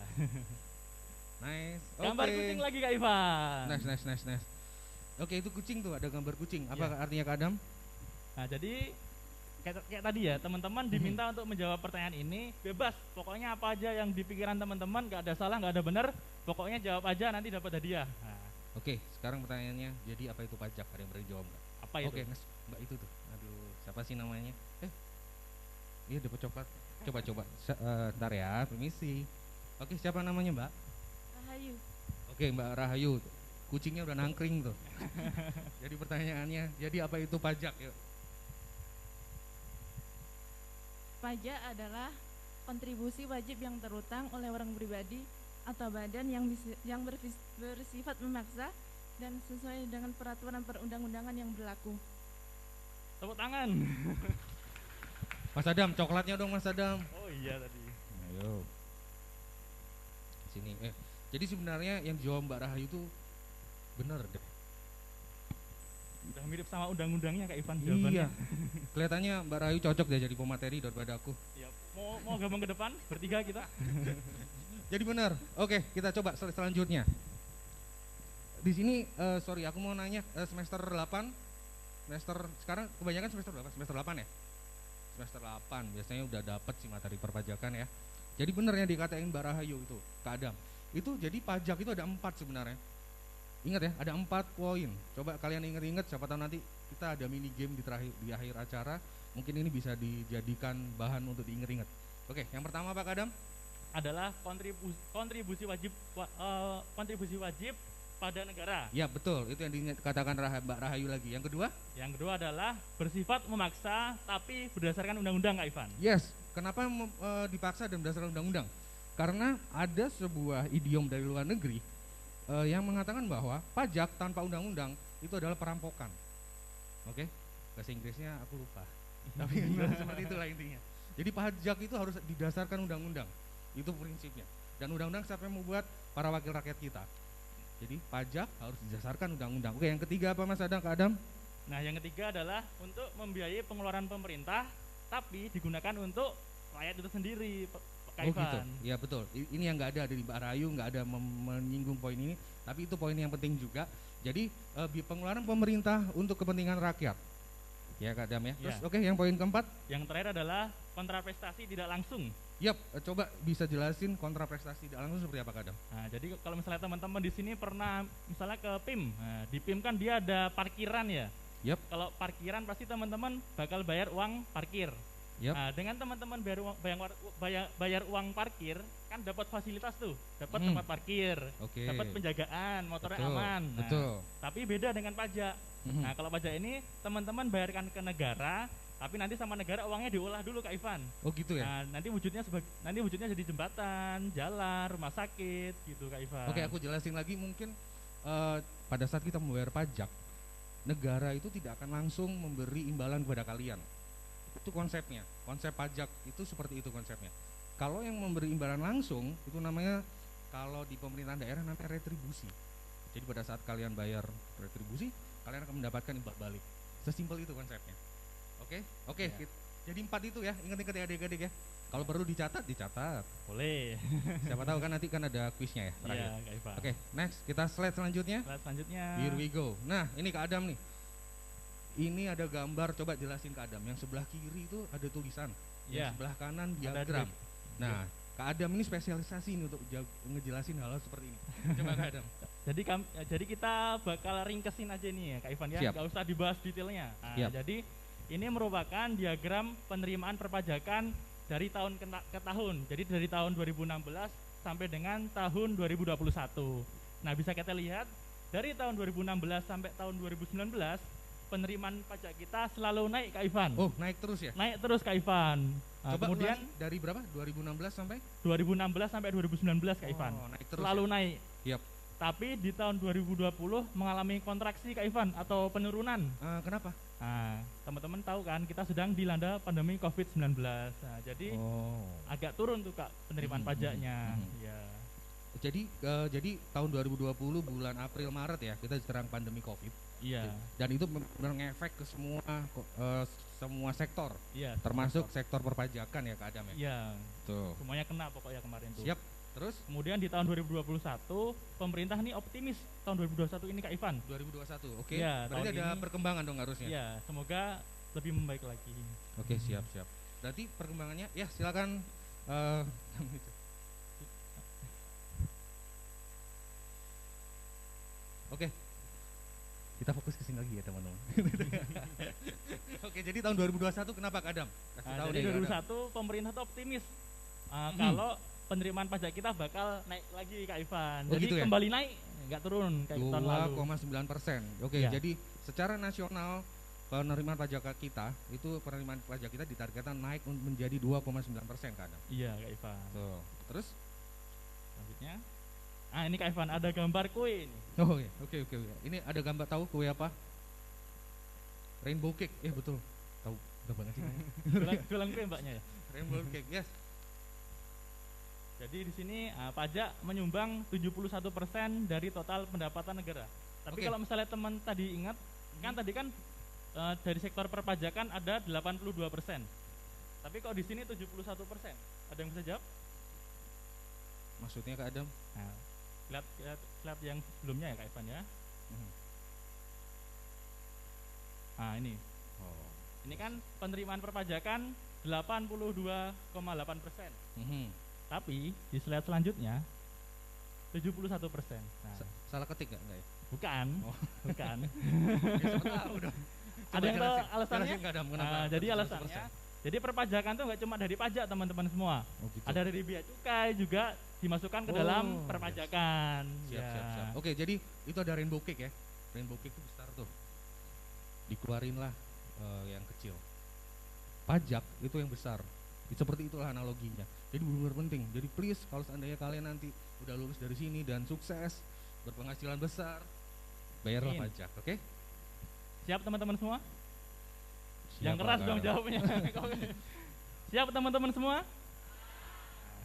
Nice. Gambar kucing lagi Kak Ivan. Nice. Oke, itu kucing tuh, ada gambar kucing. Apa artinya Kak Adam? Nah, jadi kayak tadi ya, teman-teman diminta untuk menjawab pertanyaan ini bebas. Pokoknya apa aja yang di pikiran teman-teman, gak ada salah, gak ada benar. Pokoknya jawab aja, nanti dapat hadiah. Nah. Oke, sekarang pertanyaannya, jadi apa itu pajak? Ada yang berani jawab nggak? Apa itu? Oke, Mbak itu tuh. Aduh, siapa sih namanya? Iya dapat coklat. Coba. Ntar ya, permisi. Oke, siapa namanya Mbak? Rahayu. Oke, Mbak Rahayu. Kucingnya udah nangkring tuh. Jadi pertanyaannya, jadi apa itu pajak? Yuk. Pajak adalah kontribusi wajib yang terutang oleh orang pribadi atau badan yang bersifat memaksa dan sesuai dengan peraturan perundang-undangan yang berlaku. Tepuk tangan. Mas Adam, coklatnya dong Mas Adam. Oh iya tadi. Ayo. Sini. Jadi sebenarnya yang dijawab Mbak Rahayu itu benar deh. Udah mirip sama undang-undangnya Kak Ivan jawabannya. Iya. Kelihatannya Mbak Rahayu cocok deh jadi pemateri daripada aku. Iya. Mau gabung ke depan bertiga kita. Jadi benar. Oke, kita coba selanjutnya. Di sini sorry aku mau nanya semester 8. Sekarang kebanyakan semester berapa? Semester 8 ya? Semester 8 biasanya udah dapat sih materi perpajakan ya. Jadi benar yang dikatain Mbak Rahayu itu, Kak Adam. Itu jadi pajak itu ada 4 sebenarnya. Ingat ya, ada 4 poin. Coba kalian ingat-ingat, siapa tahu nanti kita ada mini game di akhir acara. Mungkin ini bisa dijadikan bahan untuk diingat-ingat. Oke, yang pertama Pak Kadam adalah kontribusi wajib pada negara. Ya betul, itu yang dikatakan Mbak Rahayu lagi. Yang kedua? Yang kedua adalah bersifat memaksa tapi berdasarkan undang-undang Kak Ivan. Yes, kenapa dipaksa dan berdasarkan undang-undang? Karena ada sebuah idiom dari luar negeri yang mengatakan bahwa pajak tanpa undang-undang itu adalah perampokan. Oke, bahasa Inggrisnya aku lupa. Tapi seperti itulah intinya. Jadi pajak itu harus didasarkan undang-undang. Itu prinsipnya. Dan undang-undang siapa yang membuat? Para wakil rakyat kita. Jadi pajak harus didasarkan undang-undang. Oke, yang ketiga apa Mas Kak Adam? Nah, yang ketiga adalah untuk membiayai pengeluaran pemerintah tapi digunakan untuk rakyat itu sendiri, Kak Ivan. Gitu. Ya betul. Ini yang nggak ada dari Mbak Rahayu, nggak ada menyinggung poin ini, tapi itu poin yang penting juga. Jadi pengeluaran pemerintah untuk kepentingan rakyat. Ya Kak Adam ya. Terus oke, yang poin keempat? Yang terakhir adalah kontraprestasi tidak langsung. Yap, coba bisa jelasin kontraprestasi tidak langsung seperti apa Kak Adam? Nah, jadi kalau misalnya teman-teman di sini pernah misalnya ke PIM, nah, di PIM kan dia ada parkiran ya. Yap. Kalau parkiran pasti teman-teman bakal bayar uang parkir. Yep. Nah, dengan teman-teman bayar uang parkir kan dapat fasilitas tuh, dapat tempat parkir, dapat penjagaan, motornya aman. Nah, tapi beda dengan pajak. Nah, kalau pajak ini teman-teman bayarkan ke negara, tapi nanti sama negara uangnya diolah dulu Kak Ivan. Oh gitu ya. Nah, nanti wujudnya jadi jembatan, jalan, rumah sakit gitu Kak Ivan. Oke, aku jelasin lagi mungkin pada saat kita membayar pajak, negara itu tidak akan langsung memberi imbalan kepada kalian. Itu konsepnya, konsep pajak itu seperti itu konsepnya. Kalau yang memberi imbalan langsung itu namanya, kalau di pemerintahan daerah namanya retribusi. Jadi pada saat kalian bayar retribusi, kalian akan mendapatkan imbal balik. Sesimpel itu konsepnya. Oke, ya. Jadi 4 itu ya, ingat-ingat ya adik-adik ya. Kalau perlu dicatat. Boleh. Siapa tahu kan nanti kan ada kuisnya ya. Iya, Kak Ivan. Oke, next kita slide selanjutnya. Here we go. Nah, ini Kak Adam nih. Ini ada gambar, coba jelasin Kak Adam. Yang sebelah kiri itu ada tulisan, yang sebelah kanan diagram. Nah, Kak Adam ini spesialisasi ini untuk ngejelasin hal-hal seperti ini. Coba Kak Adam. Jadi kita bakal ringkesin aja nih ya Kak Ivan ya, nggak usah dibahas detailnya. Nah, jadi ini merupakan diagram penerimaan perpajakan dari tahun ke tahun. Jadi dari tahun 2016 sampai dengan tahun 2021. Nah, bisa kita lihat dari tahun 2016 sampai tahun 2019 penerimaan pajak kita selalu naik Kak Ivan. Oh, naik terus ya? Naik terus Kak Ivan. Nah, coba kemudian dari berapa? 2016 sampai? 2016 sampai 2019 Kak Ivan. Naik terus selalu naik. Yap. Tapi di tahun 2020 mengalami kontraksi Kak Ivan atau penurunan. Kenapa? Nah, teman-teman tahu kan kita sedang dilanda pandemi COVID-19. Nah, jadi agak turun tuh Kak penerimaan pajaknya. Ya. Jadi tahun 2020 bulan April Maret ya kita diserang pandemi Covid. Iya. Dan itu mengefek ke semua sektor. Iya. Termasuk sektor perpajakan ya Kak Adam ya. Iya. Tuh. Semuanya kena pokoknya kemarin tuh. Siap. Terus kemudian di tahun 2021 pemerintah nih optimis tahun 2021 ini Kak Ivan. 2021. Oke. Ya, berarti ada perkembangan dong harusnya. Iya, semoga lebih membaik lagi. Oke, siap. Berarti perkembangannya ya silakan Oke, kita fokus ke sini lagi ya teman-teman. Oke, jadi tahun 2021 kenapa Kak Adam? Jadi 2021 pemerintah tuh optimis kalau penerimaan pajak kita bakal naik lagi Kak Ivan. Jadi gitu ya? Kembali naik, nggak turun kayak tahun lalu. 2,9%. Oke, jadi secara nasional penerimaan pajak kita itu penerimaan pajak kita ditargetkan naik menjadi 2,9% Kak Adam. Iya Kak Ivan. Tuh. Terus selanjutnya, ini Kak Ivan ada gambar kue ini. Oh iya, oke. Ini ada gambar, tahu kue apa? Rainbow cake, betul. Tahu banget sih. Jualan kue mbaknya ya. Rainbow cake, yes. Jadi di sini pajak menyumbang 71% dari total pendapatan negara. Tapi kalau misalnya teman tadi ingat, kan tadi kan dari sektor perpajakan ada 82%. Tapi kok di sini 71%? Ada yang bisa jawab? Maksudnya Kak Adam? Nah, lihat yang sebelumnya ya Kak Ivan ya. Nah ini. Ini kan penerimaan perpajakan 82,8%. Tapi di slide selanjutnya 71%. Nah, salah ketik nggak ya? Bukan. Bukan. Ya, tahu dong. Ada yang tahu jelasin. alasannya? Jelasin, Kak Adam, kenapa? Nah, jadi 100%. alasannya, jadi perpajakan tuh nggak cuma dari pajak teman-teman semua. Oh, gitu. Ada dari bea cukai juga dimasukkan ke dalam perpajakan. Siap. Oke, jadi itu ada rainbow cake ya. Rainbow cake itu besar tuh. Dikeluarin lah yang kecil. Pajak itu yang besar. Seperti itulah analoginya. Jadi benar-benar penting. Jadi please kalau seandainya kalian nanti udah lulus dari sini dan sukses, berpenghasilan besar, bayarlah Amin. pajak, oke? Siap teman-teman semua? Siap, Yang keras Kak. dong jawabnya. Siap teman-teman semua?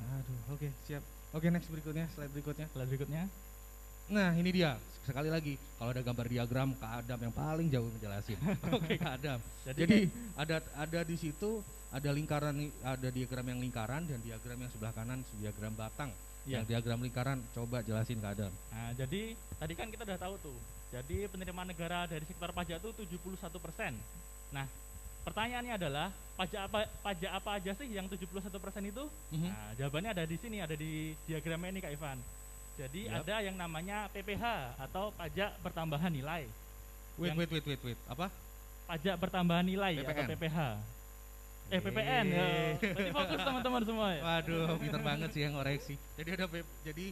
Aduh, oke, siap. Oke, next berikutnya, slide berikutnya. Slide berikutnya. Nah, ini dia. Sekali lagi, kalau ada gambar diagram, Kak Adam yang paling jauh menjelasin. Oke, Kak Adam. Jadi ada di situ ada lingkaran, ada diagram yang lingkaran dan diagram yang sebelah kanan diagram batang. Ya. Yang diagram lingkaran coba jelasin Kak Adam. Nah, jadi tadi kan kita udah tahu tuh. Jadi penerimaan negara dari sektor pajak itu 71%. Nah, pertanyaannya adalah pajak apa aja sih yang 71% itu? Nah, jawabannya ada di sini, ada di diagramnya ini Kak Ivan. Jadi ada yang namanya PPH atau pajak pertambahan nilai. Wait. Apa? Pajak pertambahan nilai PPN. atau PPH. PPN ya. Berarti fokus teman-teman semua ya. Waduh, pintar banget sih yang ngoreksi. Jadi ada jadi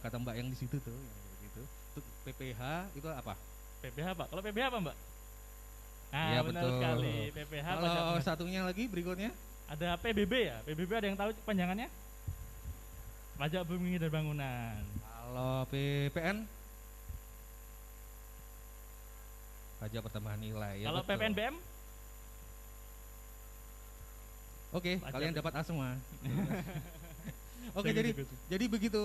kata Mbak yang di situ tuh yang gitu. Untuk PPH itu apa? PPH Pak. Kalau PPH apa Mbak? Nah, Iya, benar betul. sekali. PPH Kalau satunya lagi berikutnya? Ada PBB ya. PBB ada yang tahu panjangannya? Pajak bumi dan bangunan. Kalau PPN? Pajak pertambahan nilai. Ya, kalau betul. PPNBM? Oke, Pajak. kalian dapat A semua. Oke, jadi begitu.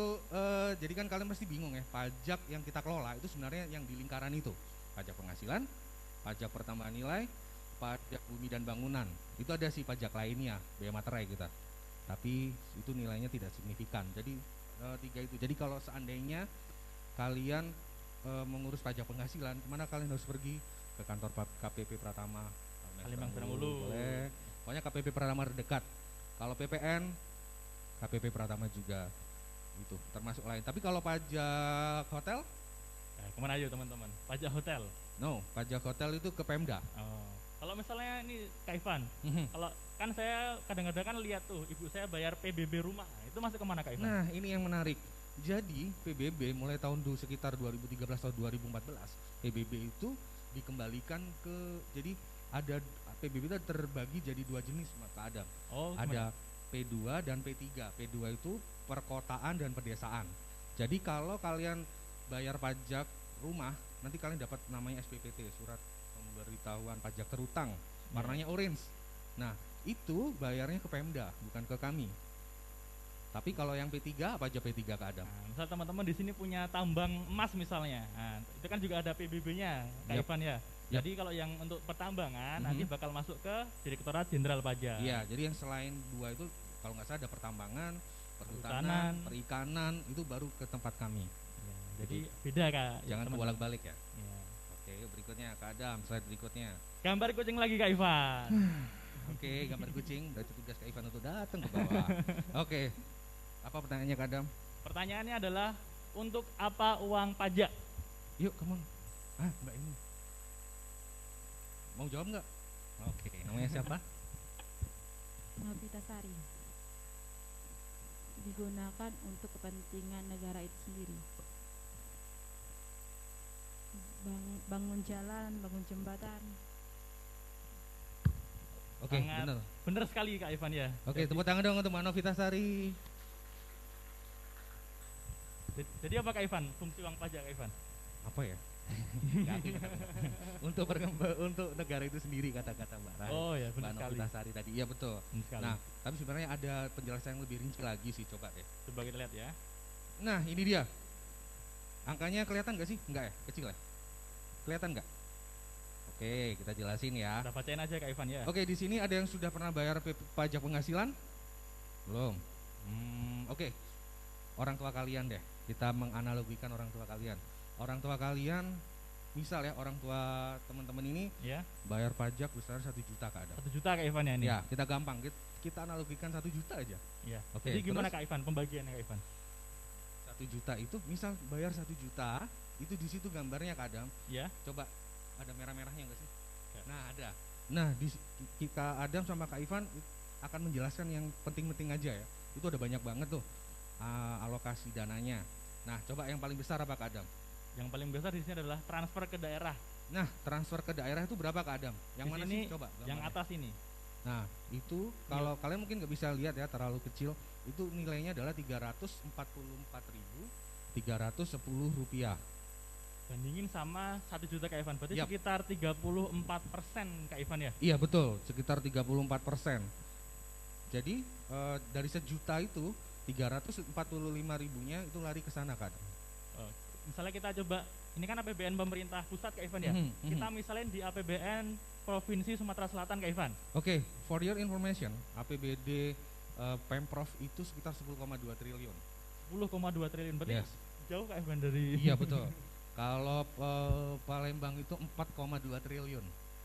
Jadi kan kalian pasti bingung ya, pajak yang kita kelola itu sebenarnya yang di lingkaran itu, pajak penghasilan, pajak pertambahan nilai, pajak bumi dan bangunan. Itu ada sih pajak lainnya, bea materai kita. Tapi itu nilainya tidak signifikan. Jadi tiga itu. Jadi kalau seandainya kalian mengurus pajak penghasilan, kemana kalian harus pergi? Ke kantor KPP Pratama, Kalimantan Serangulu. boleh. Pokoknya KPP Pratama terdekat. Kalau PPN, KPP Pratama juga itu termasuk lain. Tapi kalau pajak hotel? Nah, kemana aja teman-teman? Pajak hotel? No, pajak hotel itu ke Pemda. Oh. Kalau misalnya ini Kak Ivan, kalau kan saya kadang-kadang kan lihat tuh ibu saya bayar PBB rumah, itu masuk kemana Kak Ivan? Nah, ini yang menarik. Jadi PBB mulai tahun sekitar 2013 atau 2014, PBB itu dikembalikan ke, jadi ada PBB itu terbagi jadi dua jenis Kak Adam. Oh, ada P2 dan P3. P2 itu perkotaan dan pedesaan. Jadi kalau kalian bayar pajak rumah, nanti kalian dapat namanya SPPT, surat pemberitahuan pajak terutang, warnanya orange. Nah, itu bayarnya ke Pemda, bukan ke kami. Tapi kalau yang P3, apa aja P3 Kak Adam? Nah, misal teman-teman di sini punya tambang emas misalnya, nah, itu kan juga ada PBB-nya, Kak Ivan ya. Jadi kalau yang untuk pertambangan nanti bakal masuk ke Direktorat Jenderal Pajak. Iya, jadi yang selain dua itu kalau nggak salah ada pertambangan, perhutanan, perikanan, itu baru ke tempat kami. Ya, jadi beda Kak. Jangan bolak-balik ya. Ya. Oke, berikutnya Kak Adam, slide berikutnya. Gambar kucing lagi Kak Ivan. Oke, gambar kucing. Berarti tugas Kak Ivan untuk datang ke bawah. Oke, apa pertanyaannya Kak Adam? Pertanyaannya adalah untuk apa uang pajak? Yuk, come on. Mbak ini. Mau jawab nggak? Oke, namanya siapa? Novita Sari. Digunakan untuk kepentingan negara itu sendiri. Bangun jalan, bangun jembatan. Oke, benar. Benar sekali Kak Ivan ya. Oke, tepuk tangan dong untuk Mbak Novita Sari. Jadi apa Kak Ivan? Fungsi uang pajak Kak Ivan? Apa ya? untuk negara itu sendiri kata-kata Mbak Rai. Oh ya, benar Mbak sekali. Novita Sari tadi. Iya betul. Nah, tapi sebenarnya ada penjelasan yang lebih rinci lagi sih, coba deh. Coba kita lihat ya. Nah, ini dia. Angkanya kelihatan nggak sih? Enggak ya? Kecil ya? Kelihatan nggak? Oke, kita jelasin ya. Kita bacain aja Kak Ivan ya. Oke, di sini ada yang sudah pernah bayar pajak penghasilan? Belum. Oke. Orang tua kalian deh. Kita menganalogikan orang tua kalian. Orang tua kalian, misal ya orang tua teman-teman ini bayar pajak besar 1 juta Kak Adam. 1 juta Kak Ivan ya ini? Ya, kita gampang. Kita analogikan 1 juta aja. Iya. Oke. Jadi gimana terus, Kak Ivan pembagiannya Kak Ivan? 1 juta itu misal bayar 1 juta, itu di situ gambarnya Kak Adam. Ya. Coba ada merah-merahnya enggak sih? Ya. Nah, ada. Nah, Kak Adam sama Kak Ivan akan menjelaskan yang penting-penting aja ya. Itu ada banyak banget tuh alokasi dananya. Nah, coba yang paling besar apa Kak Adam? Yang paling besar di sini adalah transfer ke daerah. Nah, transfer ke daerah itu berapa Kak Adam? Yang Di mana sini, sih? Coba. yang gambarnya. atas ini. Nah, itu kalau kalian mungkin nggak bisa lihat ya, terlalu kecil. Itu nilainya adalah Rp344.310. Bandingin sama 1 juta Kak Ivan, berarti Yap. sekitar 34% Kak Ivan ya? Iya betul, sekitar 34%. Jadi dari 1 juta itu 345.000-nya itu lari ke sana kan. Misalnya kita coba, ini kan APBN pemerintah pusat Kak Ivan ya. Kita misalnya di APBN Provinsi Sumatera Selatan Kak Ivan. Oke, for your information, APBD Pemprov itu sekitar 10,2 triliun. 10,2 triliun, berarti Yes. jauh Kak Ivan dari. Iya betul. Kalau Palembang itu 4,2 triliun.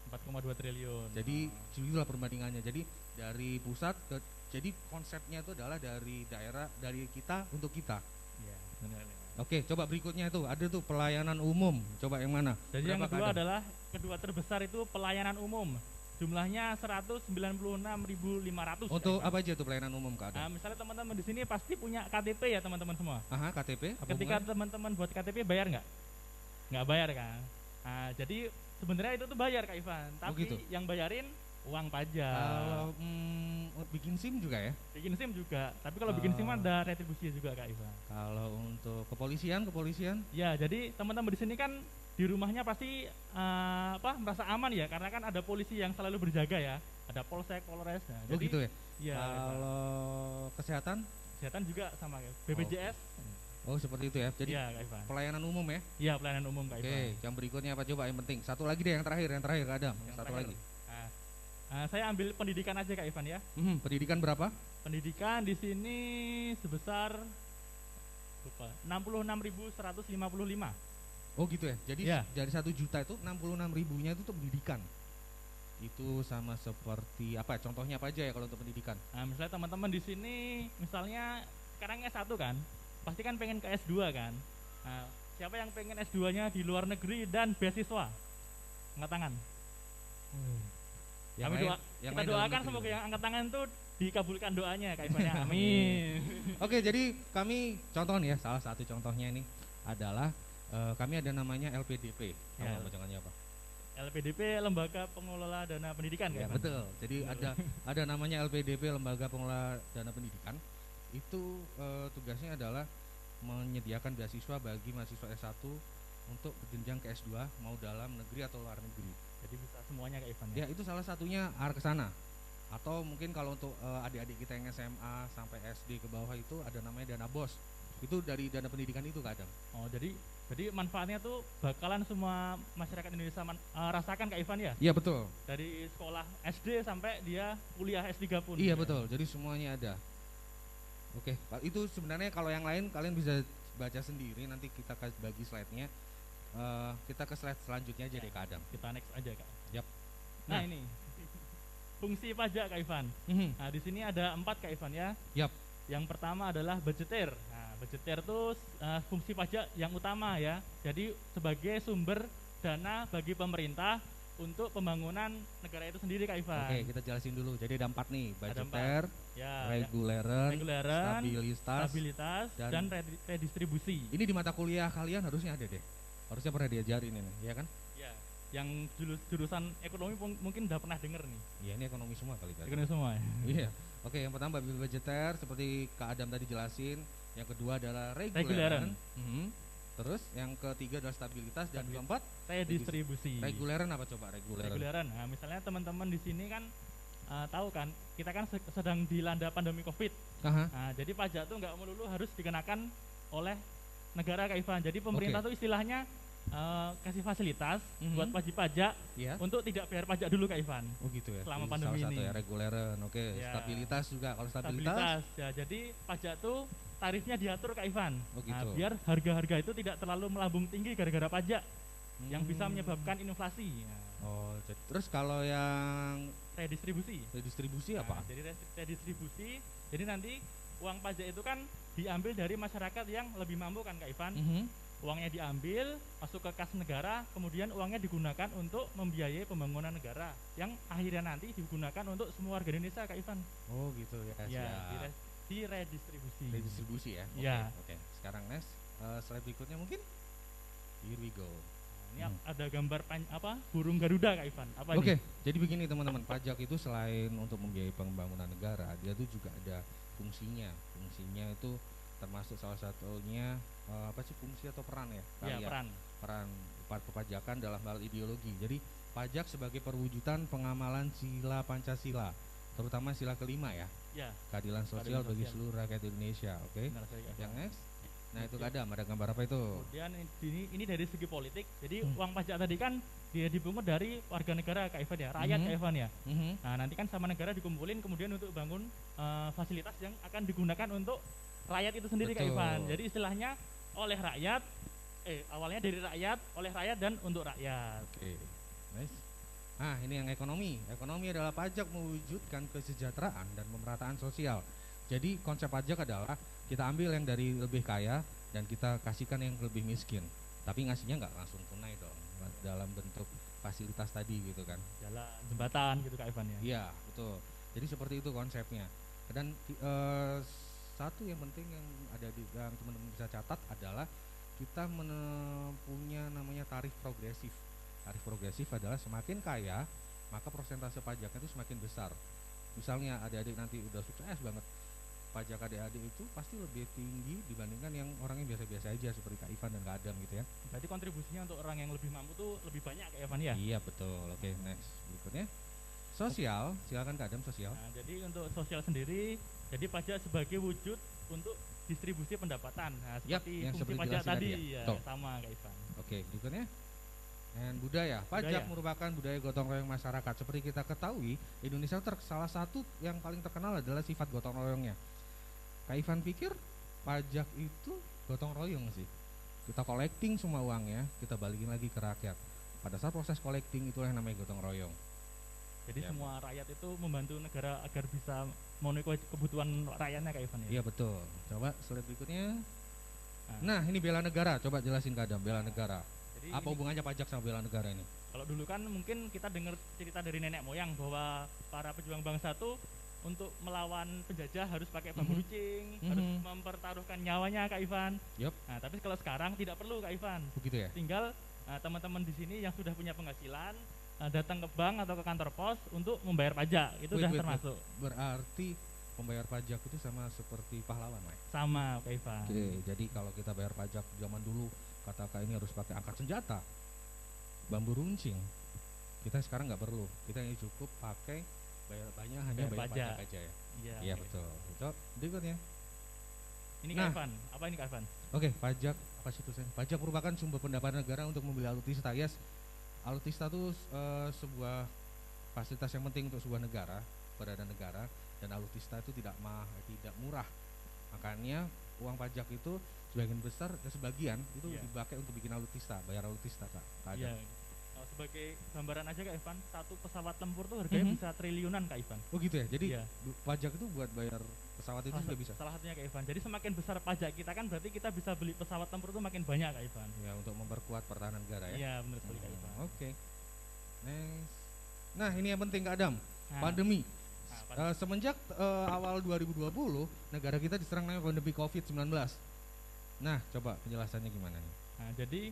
4,2 triliun. Jadi itulah perbandingannya. Jadi dari pusat jadi konsepnya itu adalah dari daerah, dari kita untuk kita. Iya, benar. Oke, coba berikutnya itu ada tuh pelayanan umum. Coba yang mana? Jadi yang Berapa, kedua Kak Adam? adalah kedua terbesar itu pelayanan umum. Jumlahnya 196.500. Untuk apa aja tuh pelayanan umum Kak Adam? Misalnya teman-teman di sini pasti punya KTP ya teman-teman semua. Aha, KTP. Apa Ketika hubungannya? teman-teman buat KTP bayar nggak? Nggak bayar kan? Nah, jadi sebenarnya itu tuh bayar Kak Ivan, tapi gitu? yang bayarin uang pajak. Kalau bikin SIM juga ya? Bikin SIM juga, tapi kalau bikin SIM ada retribusi juga Kak Ivan. Kalau untuk kepolisian? Ya, jadi teman-teman di sini kan di rumahnya pasti merasa aman ya, karena kan ada polisi yang selalu berjaga ya, ada polsek, polres. Nah, Oh jadi, gitu ya? Iya. Kalau kesehatan? Kesehatan juga sama ya, BPJS. Oh seperti itu ya. Jadi Iya, Kak Ivan. pelayanan umum ya? Iya, pelayanan umum Kak Ivan. Oke, yang berikutnya apa coba yang penting? Satu lagi deh, yang terakhir Kak Adam. Yang Satu terakhir. lagi. Saya ambil pendidikan aja Kak Ivan ya. Pendidikan berapa? Pendidikan di sini sebesar 66.155. Oh gitu ya. Jadi Ya. dari 1 juta itu 66.000-nya itu untuk pendidikan. Itu sama seperti apa? Contohnya apa aja ya kalau untuk pendidikan? Nah, misalnya teman-teman di sini misalnya sekarang S1 kan, pasti kan pengen ke S2 kan. Nah, siapa yang pengen S2-nya di luar negeri dan beasiswa? Angkat tangan. Yang Kami lain- doa, yang kita lain dalam doakan negeri semoga dulu. yang angkat tangan tuh dikabulkan doanya Kak Ivan ya. Amin. Oke, jadi kami contoh nih ya, salah satu contohnya ini adalah kami ada namanya LPDP. Tahu Ya. panjangannya apa? LPDP Lembaga Pengelola Dana Pendidikan Kak Ya, Ivan. betul. Jadi ada namanya LPDP Lembaga Pengelola Dana Pendidikan. Itu tugasnya adalah menyediakan beasiswa bagi mahasiswa S1 untuk berjenjang ke S2 mau dalam negeri atau luar negeri. Jadi bisa semuanya Kak Ivan Ya, itu salah satunya arah ke sana. Atau mungkin kalau untuk adik-adik kita yang SMA sampai SD ke bawah itu ada namanya dana BOS. Itu dari dana pendidikan itu kadang. Oh, jadi manfaatnya tuh bakalan semua masyarakat Indonesia rasakan Kak Ivan ya? Iya, betul. Dari sekolah SD sampai dia kuliah S3 pun. Iya, betul. Jadi semuanya ada. Oke, itu sebenarnya kalau yang lain kalian bisa baca sendiri, nanti kita bagi slide-nya. Kita ke slide selanjutnya aja deh Kak Adam. Kita next aja Kak. Yap. Nah, ini fungsi pajak Kak Ivan. Nah, di sini ada 4 Kak Ivan ya. Yap. Yang pertama adalah budgeter. Nah, budgeter itu fungsi pajak yang utama ya. Jadi sebagai sumber dana bagi pemerintah untuk pembangunan negara itu sendiri Kak Ivan. Oke, kita jelasin dulu. Jadi ada 4 nih, Ada budgeter, Ya, reguleran, stabilitas, dan dan redistribusi. ini di mata kuliah kalian harusnya ada deh. Harusnya pernah diajarin ini, ya kan? Ya, yang jurusan ekonomi mungkin udah pernah denger nih. Iya, ini ekonomi semua kali kan. Ekonomi semua. Iya. Oke, yang pertama budgeter seperti Kak Adam tadi jelasin. Yang kedua adalah Reguleran. reguleran. Terus yang ketiga adalah stabilitas dan keempat Redistribusi. Reguleran apa coba reguleran? Reguleran. Nah, misalnya teman-teman di sini kan tahu kan, kita kan sedang dilanda pandemi Covid. Aha. Nah, jadi pajak tuh nggak melulu harus dikenakan oleh negara Kak Ivan. Jadi pemerintah Oke. tuh istilahnya kasih fasilitas buat wajib pajak Iya. untuk tidak bayar pajak dulu Kak Ivan. Oh gitu ya. Selama Jadi pandemi salah satu ini. ya reguleran. Oke, Ya. stabilitas juga. Kalau Stabilitas. Ya, jadi pajak tuh tarifnya diatur Kak Ivan. Oh, gitu. Nah, biar harga-harga itu tidak terlalu melambung tinggi gara-gara pajak yang bisa menyebabkan inflasi. Nah, Oh, terus kalau yang redistribusi apa? Nah, jadi redistribusi, jadi nanti uang pajak itu kan diambil dari masyarakat yang lebih mampu kan Kak Ivan. uangnya diambil, masuk ke kas negara, kemudian uangnya digunakan untuk membiayai pembangunan negara yang akhirnya nanti digunakan untuk semua warga Indonesia, Kak Ivan. Oh gitu ya. Ya, Siap. diredistribusi. Redistribusi ya. Oke. Ya. Oke. Sekarang next slide berikutnya mungkin. Here we go. Ini ada gambar burung Garuda, Kak Ivan. Apa Oke, ini? jadi begini teman-teman, pajak itu selain untuk membiayai pembangunan negara, dia tuh juga ada fungsinya. Fungsinya itu termasuk salah satunya fungsi atau peran ya? Iya, peran perpajakan dalam hal ideologi. Jadi pajak sebagai perwujudan pengamalan sila Pancasila, terutama sila kelima ya. Ya. Keadilan sosial bagi seluruh rakyat Indonesia. Oke. Yang next. Nah itu Kak Adam, ada gambar apa itu? Kemudian ini dari segi politik. Jadi uang pajak tadi kan dia dipungut dari warga negara, Kak Ivan ya, rakyat Kak Ivan ya. Nah nanti kan sama negara dikumpulin kemudian untuk bangun fasilitas yang akan digunakan untuk rakyat itu sendiri. Betul. Kak Ivan. Jadi istilahnya oleh rakyat, awalnya dari rakyat, oleh rakyat dan untuk rakyat. Oke, nice. Nah ini yang ekonomi. Ekonomi adalah pajak mewujudkan kesejahteraan dan pemerataan sosial. Jadi konsep pajak adalah kita ambil yang dari lebih kaya dan kita kasihkan yang lebih miskin. Tapi ngasihnya nggak langsung tunai dong, dalam bentuk fasilitas tadi gitu kan. Jalan, jembatan gitu Kak Ivan ya. Iya betul. Jadi seperti itu konsepnya. Dan satu yang penting yang ada di yang teman-teman bisa catat adalah kita punya namanya tarif progresif. Tarif progresif adalah semakin kaya maka persentase pajaknya itu semakin besar. Misalnya adik-adik nanti udah sukses banget, pajak adik-adik itu pasti lebih tinggi dibandingkan yang orang yang biasa-biasa aja seperti Kak Ivan dan Kak Adam gitu ya. Berarti kontribusinya untuk orang yang lebih mampu tuh lebih banyak Kak Ivan ya? Iya betul. Oke, next berikutnya. Sosial, silakan Kak Adam sosial. Nah, jadi untuk sosial sendiri, jadi pajak sebagai wujud untuk distribusi pendapatan. Nah, seperti yang fungsi pajak tadi ya, sama Kak Ivan. Oke, berikutnya. Dan budaya, pajak merupakan budaya gotong royong masyarakat. Seperti kita ketahui, Indonesia salah satu yang paling terkenal adalah sifat gotong royongnya. Kak Ivan pikir pajak itu gotong royong sih. Kita collecting semua uangnya, kita balikin lagi ke rakyat. Pada saat proses collecting itulah yang namanya gotong royong. Jadi semua rakyat itu membantu negara agar bisa memenuhi kebutuhan rakyatnya Kak Ivan ya? Iya betul. Coba slide berikutnya. Nah ini bela negara, coba jelasin Kak Adam, bela negara. Jadi apa hubungannya pajak sama bela negara ini? Kalau dulu kan mungkin kita dengar cerita dari nenek moyang bahwa para pejuang bangsa tuh untuk melawan penjajah harus pakai bambu runcing, harus mempertaruhkan nyawanya Kak Ivan. Nah, tapi kalau sekarang tidak perlu Kak Ivan. Begitu ya? Tinggal teman-teman di sini yang sudah punya penghasilan datang ke bank atau ke kantor pos untuk membayar pajak. Itu sudah termasuk. Berarti pembayar pajak itu sama seperti pahlawan, Mike? Sama Kak Ivan. Oke, jadi kalau kita bayar pajak zaman dulu kata Kak ini harus pakai angkat senjata, bambu runcing. Kita sekarang nggak perlu. Kita ini cukup pakai hanya bayar pajak aja ya. Iya betul. Coba berikutnya. Ini Kak Ivan. Apa ini Kak Ivan? Oke, pajak apa sih tulisannya? Pajak merupakan sumber pendapatan negara untuk membeli alutsista. Yes, alutsista itu sebuah fasilitas yang penting untuk sebuah negara, badan negara, dan alutsista itu tidak murah. Makanya uang pajak itu sebagian besar, sebagian itu dipakai untuk bikin alutsista, bayar alutsista Kak. Iya. Sebagai gambaran aja Kak Ivan, satu pesawat tempur tuh harganya bisa triliunan Kak Ivan. Oh gitu ya, jadi pajak itu buat bayar pesawat itu juga bisa? Salah satunya Kak Ivan, jadi semakin besar pajak kita kan berarti kita bisa beli pesawat tempur itu makin banyak Kak Ivan. Ya untuk memperkuat pertahanan negara ya? Iya benar sekali Kak Ivan. Oke. Next. Nah ini yang penting Kak Adam, pandemi. Semenjak awal 2020 negara kita diserang namanya pandemi COVID-19. Nah coba penjelasannya gimana nih? Nah jadi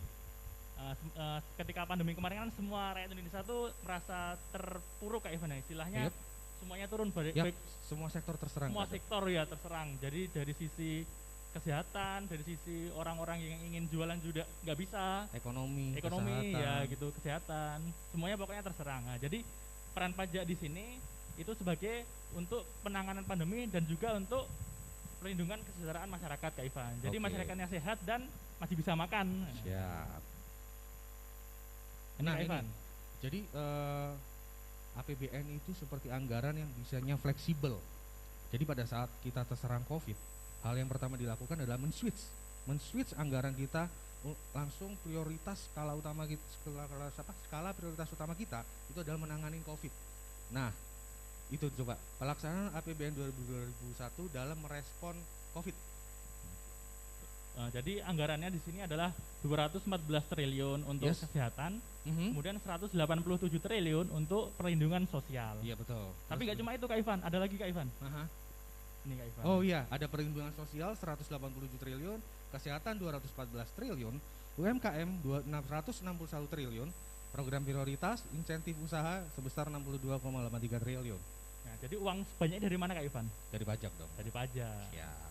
ketika pandemi kemarin kan semua rakyat Indonesia tuh merasa terpuruk Kak Ivan ya, istilahnya semuanya turun baik semua sektor terserang. Semua sektor ya terserang. Jadi dari sisi kesehatan, dari sisi orang-orang yang ingin jualan juga nggak bisa. Ekonomi kesehatan. Ya gitu, kesehatan, semuanya pokoknya terserang. Nah, jadi peran pajak di sini itu sebagai untuk penanganan pandemi dan juga untuk perlindungan kesejahteraan masyarakat Kak Ivan. Jadi masyarakatnya sehat dan masih bisa makan. Siap. Nah ini, jadi APBN itu seperti anggaran yang bisanya fleksibel. Jadi pada saat kita terserang COVID, hal yang pertama dilakukan adalah men-switch anggaran kita langsung prioritas skala prioritas utama kita itu adalah menangani COVID. Nah itu coba pelaksanaan APBN 2021 dalam merespon COVID. Jadi anggarannya di sini adalah 214 triliun untuk Yes. kesehatan, kemudian 187 triliun untuk perlindungan sosial. Iya betul. Tapi nggak cuma itu Kak Ivan, ada lagi Kak Ivan. Ini Kak Ivan. Oh iya, ada perlindungan sosial 187 triliun, kesehatan 214 triliun, UMKM 661 triliun, program prioritas, insentif usaha sebesar 62,83 triliun. Nah, jadi uang sebanyak dari mana Kak Ivan? Dari pajak dong. Dari pajak. Siap.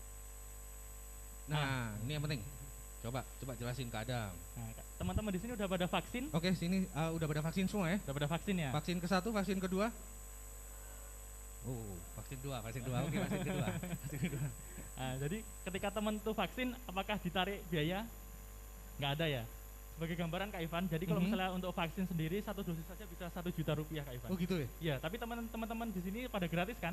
Nah, ini yang penting. Coba jelasin ke Adam. Nah, teman-teman di sini udah pada vaksin? Oke, sini udah pada vaksin semua ya? Udah pada vaksin ya? Vaksin ke-1, vaksin kedua? Oh, vaksin 2. Oke, vaksin kedua. Nah, jadi ketika teman tuh vaksin, apakah ditarik biaya? Nggak ada ya? Sebagai gambaran Kak Ivan, jadi kalau misalnya untuk vaksin sendiri 1 dosis saja bisa 1 juta rupiah Kak Ivan. Oh gitu ya? Iya, tapi teman-teman di sini pada gratis kan?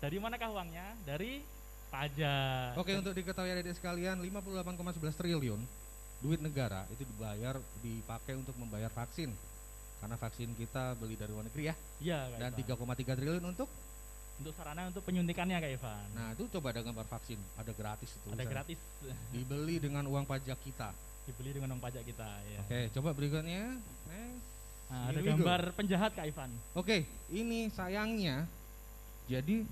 Dari manakah uangnya? Dari pajak. Oke, untuk diketahui adik sekalian, 58,11 triliun duit negara itu dipakai untuk membayar vaksin. Karena vaksin kita beli dari luar negeri ya. Iya, Kak Dan Ivan. 3,3 triliun untuk sarana untuk penyuntikannya Kak Ivan. Nah, itu coba ada gambar vaksin, ada gratis itu. Ada gratis. Dibeli dengan uang pajak kita. Dibeli dengan uang pajak kita, ya. Oke, coba berikutnya. Next. Nah, ada Here we go. gambar penjahat Kak Ivan. Oke, ini sayangnya jadi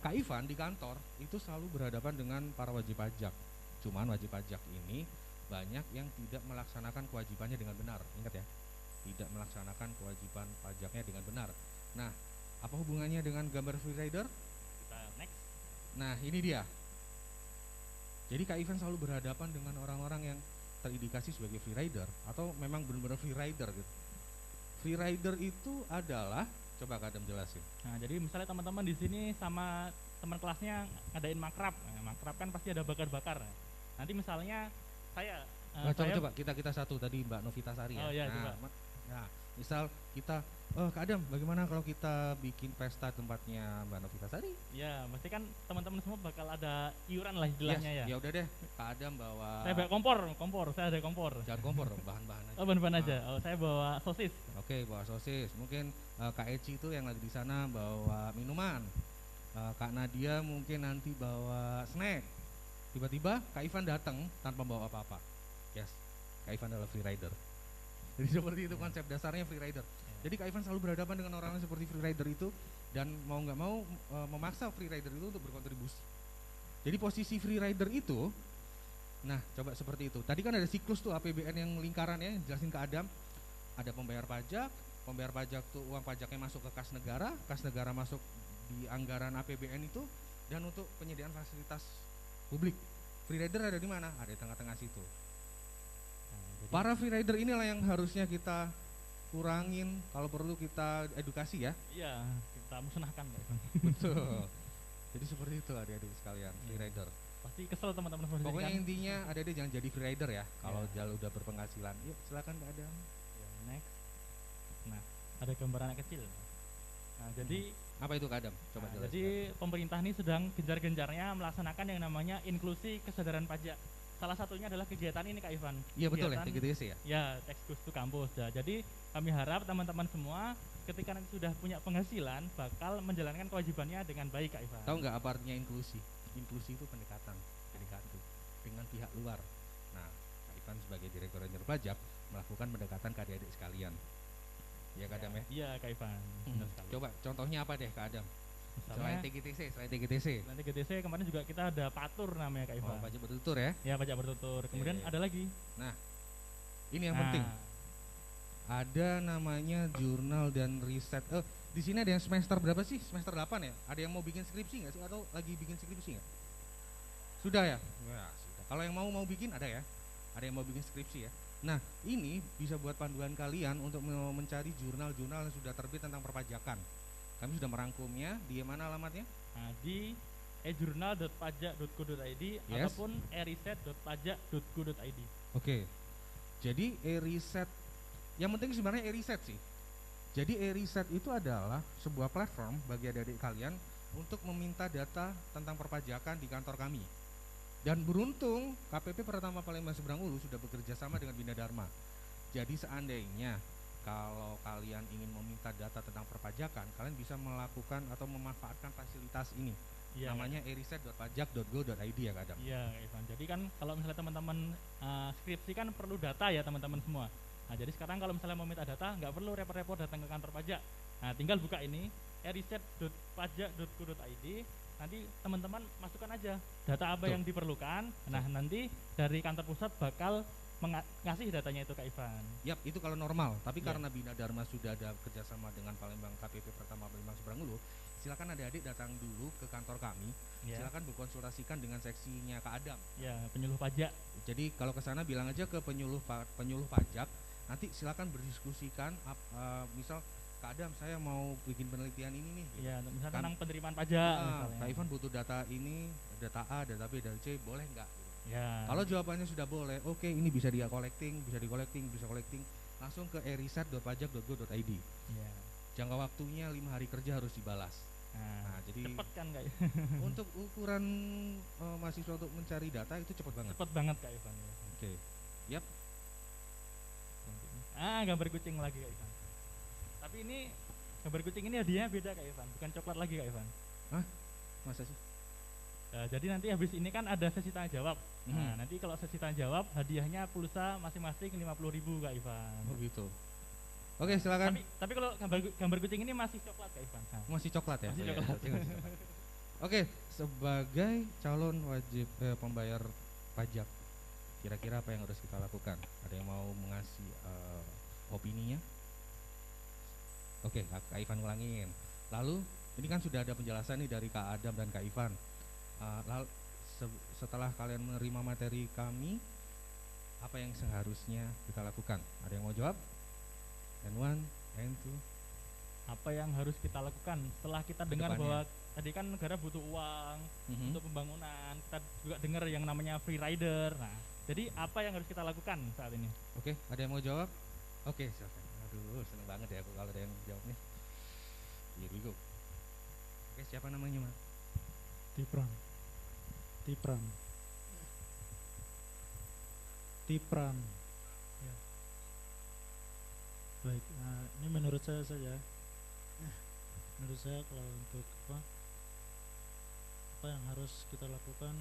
Kak Ivan di kantor itu selalu berhadapan dengan para wajib pajak. Cuman wajib pajak ini banyak yang tidak melaksanakan kewajibannya dengan benar. Ingat ya, tidak melaksanakan kewajiban pajaknya dengan benar. Nah, apa hubungannya dengan gambar freerider? Kita next. Nah, ini dia. Jadi Kak Ivan selalu berhadapan dengan orang-orang yang terindikasi sebagai freerider atau memang benar-benar freerider gitu. Freerider itu adalah, coba Kak Adam jelasin. Nah, jadi misalnya teman-teman di sini sama teman kelasnya ngadain makrab. Nah, makrab kan pasti ada bakar-bakar. Nanti misalnya saya Coba kita satu tadi Mbak Novita Sari ya. Oh iya, nah, coba. Nah, misal kita Kak Adam, bagaimana kalau kita bikin pesta tempatnya Mbak Novita Sari? Ya, mesti kan teman-teman semua bakal ada iuran lah istilahnya ya. Ya udah deh, Kak Adam bawa. Saya bawa kompor, saya ada kompor. Jangan kompor, bahan-bahan aja. Oh, bahan-bahan aja. Oh, saya bawa sosis. Oke, bawa sosis. Mungkin Kak Eci itu yang lagi di sana bawa minuman. Kak Nadia mungkin nanti bawa snack. Tiba-tiba Kak Ivan datang tanpa bawa apa-apa. Yes, Kak Ivan adalah freerider. Jadi seperti itu konsep dasarnya freerider. Jadi Kak Ivan selalu berhadapan dengan orang-orang seperti freerider itu dan mau nggak mau memaksa freerider itu untuk berkontribusi. Jadi posisi freerider itu, nah coba seperti itu. Tadi kan ada siklus tuh APBN yang lingkarannya, jelasin ke Adam. Ada pembayar pajak tuh uang pajaknya masuk ke kas negara masuk di anggaran APBN itu, dan untuk penyediaan fasilitas publik. Freerider ada di mana? Ada di tengah-tengah situ. Para freerider inilah yang harusnya kita kurangin, kalau perlu kita edukasi ya. Iya, kita musnahkan Kak Ivan. Betul. Jadi seperti itu adik-adik sekalian, freerider. Pasti kesel teman-teman semua. Pokoknya kan? intinya adik-adik jangan jadi freerider ya. Kalau udah berpenghasilan, yuk silakan Kak Adam. Ya, next. Nah, ada gambar anak kecil. Nah, jadi apa itu Kak Adam? Coba jelaskan. jadi pemerintah ini sedang gencar-gencarnya melaksanakan yang namanya inklusi kesadaran pajak. Salah satunya adalah kegiatan ini Kak Ivan. Iya betul ya, TGTC ya? Ya, Tax Goes to Kampus. Ya, jadi kami harap teman-teman semua ketika nanti sudah punya penghasilan bakal menjalankan kewajibannya dengan baik Kak Ivan. Tahu nggak apa artinya inklusi? Inklusi itu pendekatan dengan pihak luar. Nah, Kak Ivan sebagai Direktur Jenderal Pajak melakukan pendekatan ke adik-adik sekalian. Ya Kak Adam ya? Iya Kak Ivan. Coba contohnya apa deh Kak Adam? Misalnya, Selain TGTC. Selain TGTC kemarin juga kita ada patur namanya Kak Ivan. Oh, pajak bertutur ya? Ya, pajak bertutur. Kemudian ada lagi. Nah, ini yang penting. Ada namanya jurnal dan riset. Di sini ada yang semester berapa sih? Semester 8 ya? Ada yang mau bikin skripsi nggak sih? Atau lagi bikin skripsi nggak? Sudah ya? Ya, sudah. Kalau yang mau bikin ada ya? Ada yang mau bikin skripsi ya? Nah, ini bisa buat panduan kalian untuk mencari jurnal-jurnal yang sudah terbit tentang perpajakan. Kami sudah merangkumnya. Di mana alamatnya? Nah, di e-jurnal.pajak.go.id ataupun eriset.pajak.go.id. Oke. Jadi e-riset, yang penting sebenarnya e-riset sih. Jadi e-riset itu adalah sebuah platform bagi adik-adik kalian untuk meminta data tentang perpajakan di kantor kami. Dan beruntung KPP Pratama Palembang Seberang Ulu sudah bekerja sama dengan Bina Dharma. Jadi seandainya kalau kalian ingin meminta data tentang perpajakan, kalian bisa melakukan atau memanfaatkan fasilitas ini. Iya. Namanya eriset.pajak.go.id ya Kak Adam. Iya, Ivan. Jadi kan kalau misalnya teman-teman skripsi kan perlu data ya teman-teman semua. Nah, jadi sekarang kalau misalnya mau minta data nggak perlu repot-repot datang ke kantor pajak. Nah, tinggal buka ini eriset.pajak.go.id. Nanti teman-teman masukkan aja data apa yang diperlukan. Nah, nanti dari kantor pusat bakal ngasih datanya itu Kak Ivan. Yap, itu kalau normal. Tapi Iya. karena Bina Dharma sudah ada kerjasama dengan Palembang KPP Pertama Palembang Seberangulu, silakan adik-adik datang dulu ke kantor kami. Iya. Silakan berkonsultasikan dengan seksinya Kak Adam. Ya, penyuluh pajak. Jadi kalau ke sana bilang aja ke penyuluh pajak. Nanti silakan berdiskusikan. Misal Kak Adam, saya mau bikin penelitian ini nih. Iya, misalnya tentang penerimaan pajak. misalnya. Kak Ivan butuh data ini, data A, data B, data C, boleh nggak? Ya. Kalau jawabannya sudah boleh, oke, ini bisa bisa collecting, langsung ke eriset.pajak.go.id. Ya. Jangka waktunya 5 hari kerja harus dibalas. Nah, jadi cepet kan Kak? untuk ukuran mahasiswa untuk mencari data itu cepat banget. Cepet banget Kak Ivan. Ya. Oke, yap. Gambar kucing lagi Kak Ivan. Tapi ini gambar kucing ini hadiahnya beda Kak Ivan, bukan coklat lagi Kak Ivan. Hah? Masa sih? Jadi nanti habis ini kan ada sesi tanya jawab. Nah, nanti kalau sesi tanya jawab hadiahnya pulsa masing-masing 50.000 Kak Ivan. Oh gitu. Oke, silakan. Tapi kalau gambar kucing ini masih coklat Kak Ivan. Nah. Masih coklat ya? Masih Oh, coklat. Iya, Oke, sebagai calon wajib pembayar pajak, kira-kira apa yang harus kita lakukan? Ada yang mau mengasih opininya? Oke, Kak Ivan ulangin. Lalu ini kan sudah ada penjelasan nih dari Kak Adam dan Kak Ivan. Lalu setelah kalian menerima materi kami, apa yang seharusnya kita lakukan? Ada yang mau jawab? And one, and two. Apa yang harus kita lakukan setelah kita dengar bahwa tadi kan negara butuh uang untuk pembangunan, kita juga dengar yang namanya free rider. Nah, jadi apa yang harus kita lakukan saat ini? Oke, ada yang mau jawab? Oke, silakan. Aduh, seneng banget ya kalau ada yang jawabnya. Here we go. Oke, siapa namanya, Mas? Tipran. Ya. Baik, ini menurut saya saja. Menurut saya kalau untuk apa yang harus kita lakukan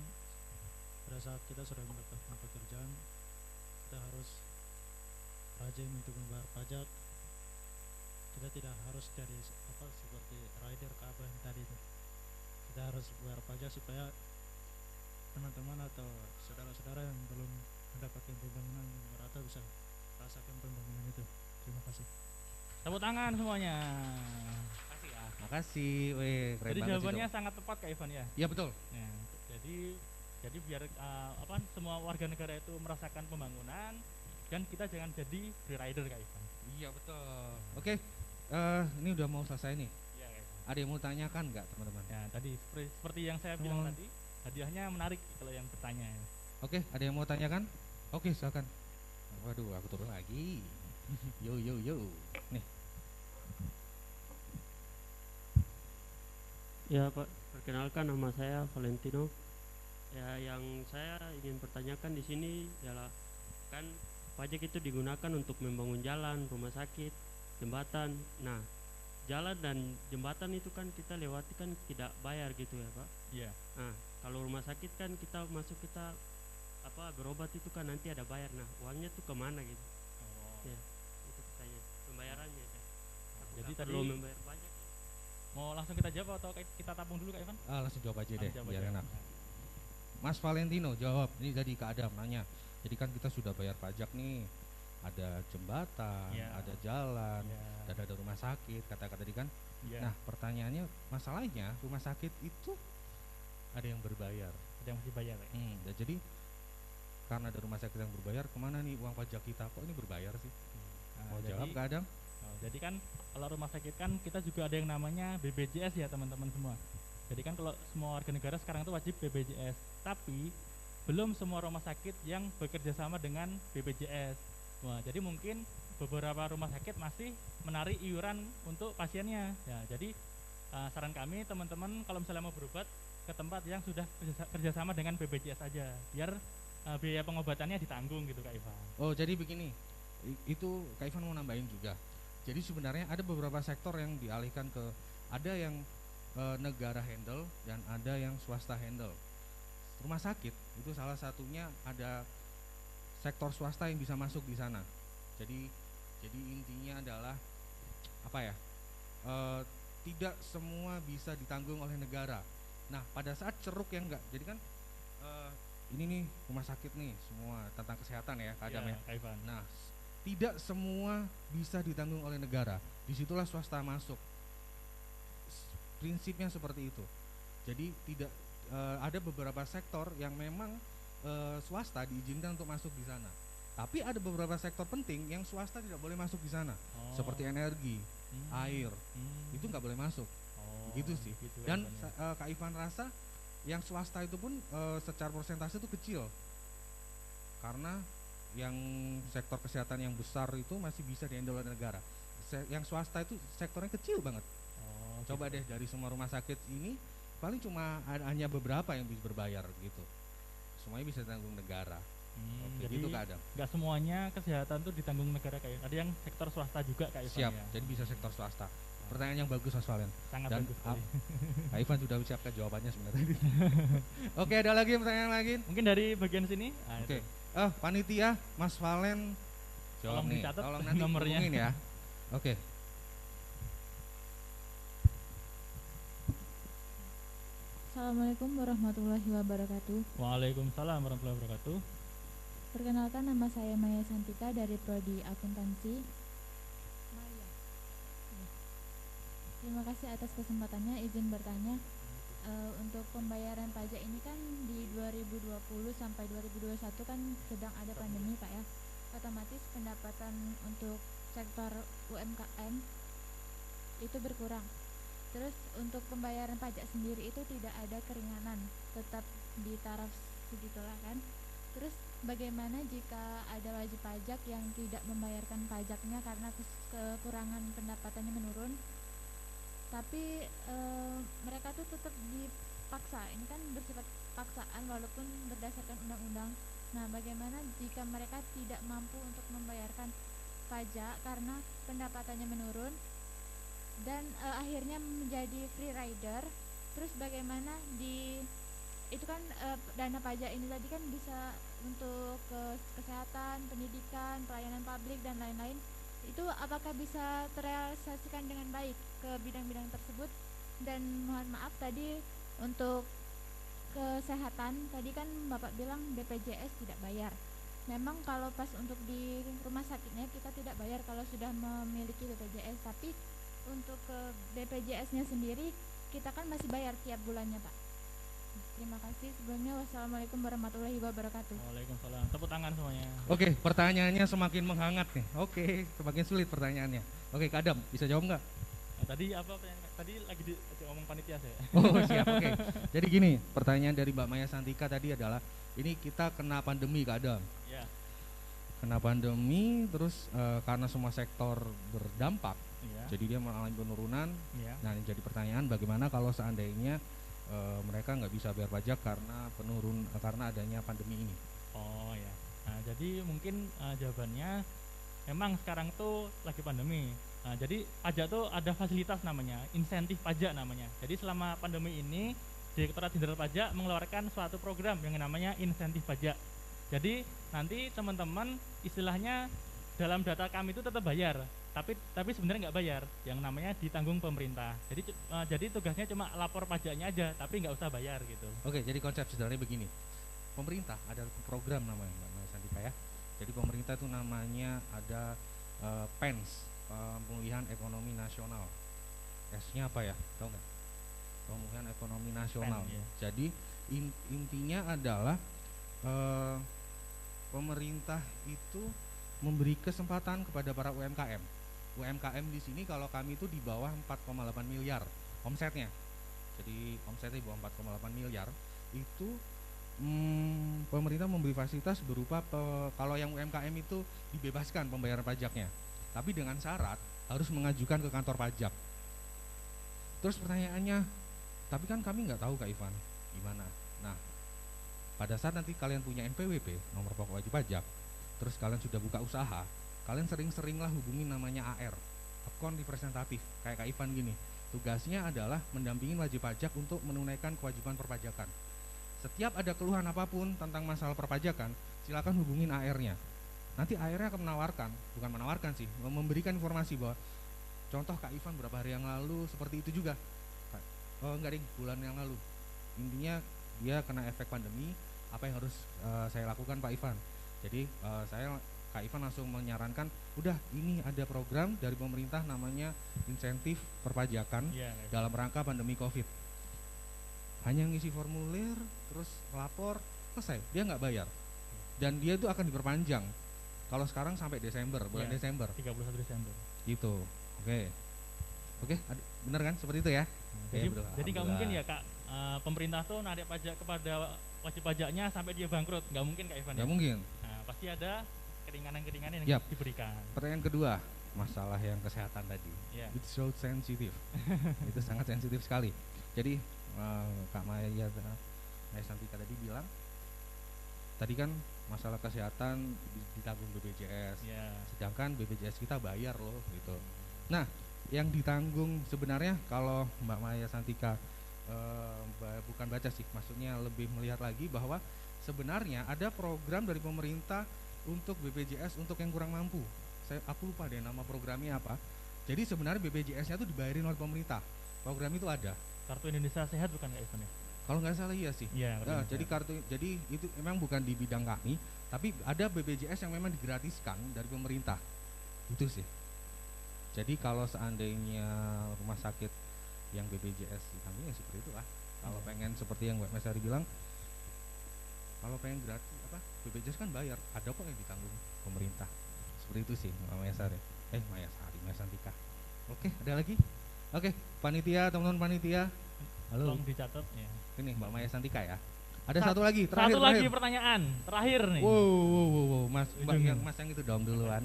pada saat kita sudah mendapatkan pekerjaan, kita harus rajin untuk membayar pajak. Kita tidak harus jadi seperti rider ke apa yang tadi itu. Kita harus bayar pajak supaya teman-teman atau saudara-saudara yang belum mendapatkan pembangunan yang merata bisa rasakan pembangunan itu. Terima kasih. Tepuk tangan semuanya. Makasih ya. Makasih, weh, keren jadi banget jawabannya sih, sangat tepat Kak Ivan ya. Iya betul. Nah, jadi biar semua warga negara itu merasakan pembangunan dan kita jangan jadi free rider Kak Ivan. Iya betul. Oke, ini udah mau selesai nih. Iya Kak Ivan. Ada yang mau tanyakan nggak teman-teman? Ya tadi seperti yang saya bilang tadi, hadiahnya menarik kalau yang bertanya. Oke, ada yang mau tanyakan? Oke, silakan. Waduh, aku turun lagi. Yo. Nih. Ya Pak, perkenalkan nama saya Valentino. Ya, yang saya ingin pertanyakan di sini ialah kan pajak itu digunakan untuk membangun jalan, rumah sakit, jembatan. Nah, jalan dan jembatan itu kan kita lewati kan tidak bayar gitu ya Pak. Iya. Nah, kalau rumah sakit kan kita berobat itu kan nanti ada bayar. Nah, uangnya tuh kemana gitu? Ya, itu pertanyaan pembayarannya ya. Jadi tadi perlu membayar pajak. Mau langsung kita jawab atau kita tabung dulu Kak Ivan? Langsung jawab aja deh, Jawab biar aja. enak. Mas Valentino jawab. Ini tadi Kak Adam nanya. Jadi kan kita sudah bayar pajak nih. Ada jembatan, ada jalan, dan ada rumah sakit, kata-kata tadi kan. Nah, pertanyaannya, masalahnya rumah sakit itu ada yang berbayar. Ada yang masih bayar ya? Jadi karena ada rumah sakit yang berbayar, kemana nih uang pajak kita? Kok ini berbayar sih? Mau jawab Kak Adam? Jadi kan kalau rumah sakit kan kita juga ada yang namanya BPJS ya teman-teman semua. Jadi kan kalau semua warga negara sekarang itu wajib BPJS, tapi belum semua rumah sakit yang bekerja sama dengan BPJS. Wah, jadi mungkin beberapa rumah sakit masih menarik iuran untuk pasiennya. Ya, jadi saran kami teman-teman kalau misalnya mau berobat ke tempat yang sudah kerjasama dengan BPJS aja, biar biaya pengobatannya ditanggung gitu Kak Ivan. Oh, jadi begini, itu Kak Ivan mau nambahin juga. Jadi sebenarnya ada beberapa sektor yang dialihkan ke, ada yang negara handle dan ada yang swasta handle. Rumah sakit itu salah satunya ada sektor swasta yang bisa masuk di sana. Jadi intinya adalah apa ya? Tidak semua bisa ditanggung oleh negara. Nah, pada saat ceruk yang enggak, jadi kan ini nih rumah sakit nih semua tentang kesehatan ya, Kak Adam ya. Nah, tidak semua bisa ditanggung oleh negara. Disitulah swasta masuk. Prinsipnya seperti itu. Jadi tidak ada beberapa sektor yang memang swasta diizinkan untuk masuk di sana. Tapi ada beberapa sektor penting yang swasta tidak boleh masuk di sana, seperti energi, air, itu nggak boleh masuk. Gitu sih. Gitu Dan ya. Kak Ivan rasa yang swasta itu pun secara persentase itu kecil, karena yang sektor kesehatan yang besar itu masih bisa dihandle oleh negara. Yang swasta itu sektornya kecil banget. Coba deh dari semua rumah sakit ini paling cuma hanya beberapa yang bisa berbayar gitu. Semuanya bisa ditanggung negara. Oke, Jadi gitu Kak Adam. nggak semuanya kesehatan tuh ditanggung negara kayak. Ada yang sektor swasta juga Kak Ivan. Siap. Ya. Jadi bisa sektor swasta. Pertanyaan yang bagus Mas Valen. Sangat Dan bagus sekali. Kak Ivan sudah siapkan jawabannya sebenarnya. Oke, ada lagi pertanyaan lagi? Mungkin dari bagian sini. Oke. Panitia Mas Valen jawab Tolong nih. dicatat Tolong nanti nomornya. hubungin ya. Oke. Assalamualaikum warahmatullahi wabarakatuh. Waalaikumsalam warahmatullahi wabarakatuh. Perkenalkan, nama saya Maya Santika dari Prodi Akuntansi. Maya. Ya. Terima kasih atas kesempatannya. Izin bertanya, untuk pembayaran pajak ini kan di 2020 sampai 2021 kan sedang ada pandemi Pak ya. Otomatis pendapatan untuk sektor UMKM itu berkurang. Terus untuk pembayaran pajak sendiri itu tidak ada keringanan, tetap di taraf segitulah kan. Terus bagaimana jika ada wajib pajak yang tidak membayarkan pajaknya karena kekurangan pendapatannya menurun, tapi mereka tuh tetap dipaksa, ini kan bersifat paksaan walaupun berdasarkan undang-undang. Nah, bagaimana jika mereka tidak mampu untuk membayarkan pajak karena pendapatannya menurun dan akhirnya menjadi free rider? Terus bagaimana itu kan dana pajak ini tadi kan bisa untuk kesehatan, pendidikan, pelayanan publik dan lain-lain, itu apakah bisa terrealisasikan dengan baik ke bidang-bidang tersebut? Dan mohon maaf tadi untuk kesehatan tadi kan Bapak bilang BPJS tidak bayar. Memang kalau pas untuk di rumah sakitnya kita tidak bayar kalau sudah memiliki BPJS, tapi untuk ke BPJS-nya sendiri kita kan masih bayar tiap bulannya Pak. Terima kasih sebelumnya. Wassalamualaikum warahmatullahi wabarakatuh. Waalaikumsalam. Tepuk tangan semuanya. Oke, pertanyaannya semakin menghangat nih. Oke, semakin sulit pertanyaannya. Oke, Kak Adam, bisa jawab nggak? Nah, tadi apa pertanyaan? Tadi lagi ngomong panitia saya. Oh, siap. Oke. Jadi gini, pertanyaan dari Mbak Maya Santika tadi adalah, ini kita kena pandemi Kak Adam. Ya. Kena pandemi, terus karena semua sektor berdampak, Ya. jadi dia mengalami penurunan. Ya. Nah, yang jadi pertanyaan bagaimana kalau seandainya mereka nggak bisa bayar pajak karena adanya pandemi ini? Oh ya. Nah, jadi mungkin jawabannya memang sekarang tuh lagi pandemi. Nah, jadi pajak tuh ada fasilitas namanya, insentif pajak namanya. Jadi selama pandemi ini Direktorat Jenderal Pajak mengeluarkan suatu program yang namanya insentif pajak. Jadi nanti teman-teman istilahnya dalam data kami itu tetap bayar, tapi sebenarnya nggak bayar, yang namanya ditanggung pemerintah. Jadi tugasnya cuma lapor pajaknya aja, tapi nggak usah bayar gitu. Oke, jadi konsep sederhananya begini. Pemerintah ada program namanya Mbak Maya Santika ya. Jadi pemerintah itu namanya ada PENS, Pemulihan Ekonomi Nasional. S-nya apa ya? Tahu nggak? Pemulihan Ekonomi Nasional. PEN, ya. Jadi intinya adalah pemerintah itu memberi kesempatan kepada para UMKM. UMKM di sini kalau kami itu di bawah 4,8 miliar omsetnya. Jadi omsetnya di bawah 4,8 miliar itu pemerintah memberi fasilitas berupa kalau yang UMKM itu dibebaskan pembayaran pajaknya. Tapi dengan syarat harus mengajukan ke kantor pajak. Terus pertanyaannya, tapi kan kami nggak tahu Kak Ivan gimana. Nah, pada saat nanti kalian punya NPWP, nomor pokok wajib pajak, terus kalian sudah buka usaha, kalian sering-seringlah hubungi namanya AR, akun representatif, kayak Kak Ivan gini. Tugasnya adalah mendampingi wajib pajak untuk menunaikan kewajiban perpajakan. Setiap ada keluhan apapun tentang masalah perpajakan, silakan hubungin AR-nya. Nanti AR-nya akan bukan menawarkan sih, memberikan informasi bahwa contoh Kak Ivan berapa hari yang lalu seperti itu juga. Enggak ding, bulan yang lalu. Intinya dia kena efek pandemi, apa yang harus saya lakukan Pak Ivan. Jadi Kak Ivan langsung menyarankan, udah ini ada program dari pemerintah namanya insentif perpajakan dalam rangka pandemi COVID. Hanya ngisi formulir, terus lapor, selesai, dia nggak bayar. Dan dia itu akan diperpanjang. Kalau sekarang sampai Desember, bulan Desember. 31 Desember. Gitu, oke, bener kan seperti itu ya? Jadi nggak mungkin ya Kak, pemerintah tuh narik pajak kepada wajib pajaknya sampai dia bangkrut, nggak mungkin Kak Ivan? Nggak mungkin. Nah, pasti ada keringanan-keringanan yang diberikan. Pertanyaan kedua, masalah yang kesehatan tadi. It's so sensitive. Itu sangat sensitif sekali. Jadi Kak Maya Santika tadi bilang, tadi kan masalah kesehatan ditanggung BPJS, sedangkan BPJS kita bayar loh gitu. Nah, yang ditanggung sebenarnya kalau Mbak Maya Santika bukan baca sih, maksudnya lebih melihat lagi bahwa sebenarnya ada program dari pemerintah untuk BPJS untuk yang kurang mampu. Aku lupa deh nama programnya apa. Jadi sebenarnya BPJS-nya itu dibayarin oleh pemerintah. Program itu ada. Kartu Indonesia Sehat bukan Kak Ivan ya? Kalau nggak salah iya sih. Jadi itu memang bukan di bidang kami, tapi ada BPJS yang memang digratiskan dari pemerintah. Itu sih. Jadi kalau seandainya rumah sakit yang BPJS ditanggung ya seperti itu lah. Kalau pengen seperti yang Mbak Mesari bilang, kalau pengen gratis BPJS kan bayar, ada kok yang ditanggung pemerintah. Seperti itu sih Mbak Mesari. Maya Santika. Oke, ada lagi? Oke, panitia, teman-teman panitia. Halo. Tolong dicatat ya. Ini Mbak Maya Santika ya. Ada satu lagi, terakhir. Satu lagi pertanyaan, terakhir nih. Wow, Mas yang itu dong duluan.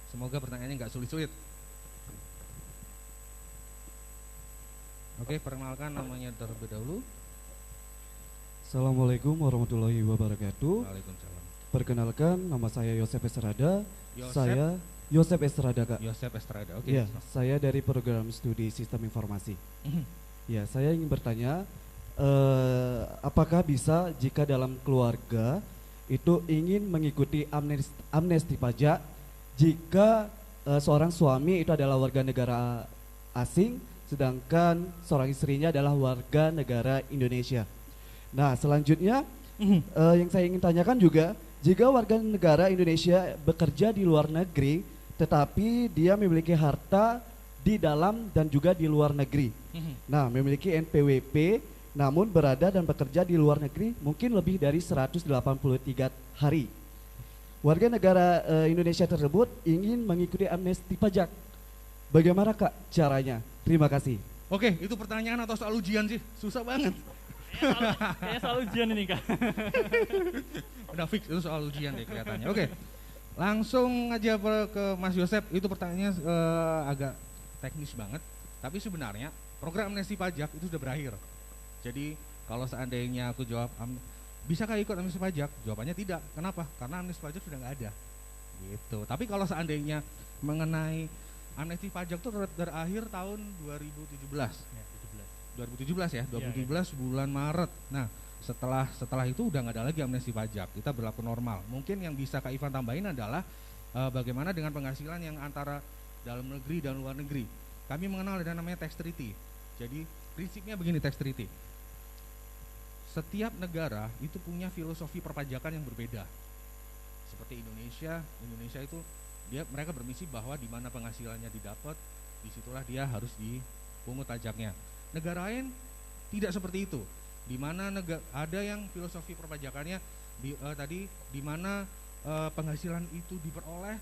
Semoga pertanyaannya nggak sulit-sulit. Oke, perkenalkan namanya terlebih dahulu. Assalamualaikum warahmatullahi wabarakatuh. Waalaikumsalam. Perkenalkan, nama saya Yosef Estrada. Saya Yosef Estrada, Kak. Yosef Estrada, oke. Ya, saya dari program studi sistem informasi. Ya, saya ingin bertanya, apakah bisa jika dalam keluarga itu ingin mengikuti amnesti pajak jika seorang suami itu adalah warga negara asing, sedangkan seorang istrinya adalah warga negara Indonesia. Nah, selanjutnya yang saya ingin tanyakan juga, jika warga negara Indonesia bekerja di luar negeri, tetapi dia memiliki harta di dalam dan juga di luar negeri. Nah, memiliki NPWP, namun berada dan bekerja di luar negeri mungkin lebih dari 183 hari. Warga negara Indonesia tersebut ingin mengikuti amnesti pajak. Bagaimana Kak caranya? Terima kasih. Oke, itu pertanyaan atau soal ujian sih? Susah banget. Kayaknya soal ujian ini Kak. Udah fix itu soal ujian deh kelihatannya. Oke, langsung aja ke Mas Yosef. Itu pertanyaannya agak teknis banget. Tapi sebenarnya program amnesti pajak itu sudah berakhir. Jadi kalau seandainya aku jawab bisakah ikut amnesti pajak? Jawabannya tidak. Kenapa? Karena amnesti pajak sudah nggak ada. Gitu. Tapi kalau seandainya mengenai amnesti pajak itu terakhir tahun 2017. 2017 ya, 2017 bulan Maret. Nah, setelah itu udah nggak ada lagi amnesti pajak. Kita berlaku normal. Mungkin yang bisa Kak Ivan tambahin adalah bagaimana dengan penghasilan yang antara dalam negeri dan luar negeri. Kami mengenal ada namanya tax treaty. Jadi prinsipnya begini tax treaty. Setiap negara itu punya filosofi perpajakan yang berbeda. Seperti Indonesia itu mereka bermisi bahwa di mana penghasilannya didapat, disitulah dia harus dipungut pajaknya. Negara lain tidak seperti itu. Di mana ada yang filosofi perpajakannya di mana penghasilan itu diperoleh,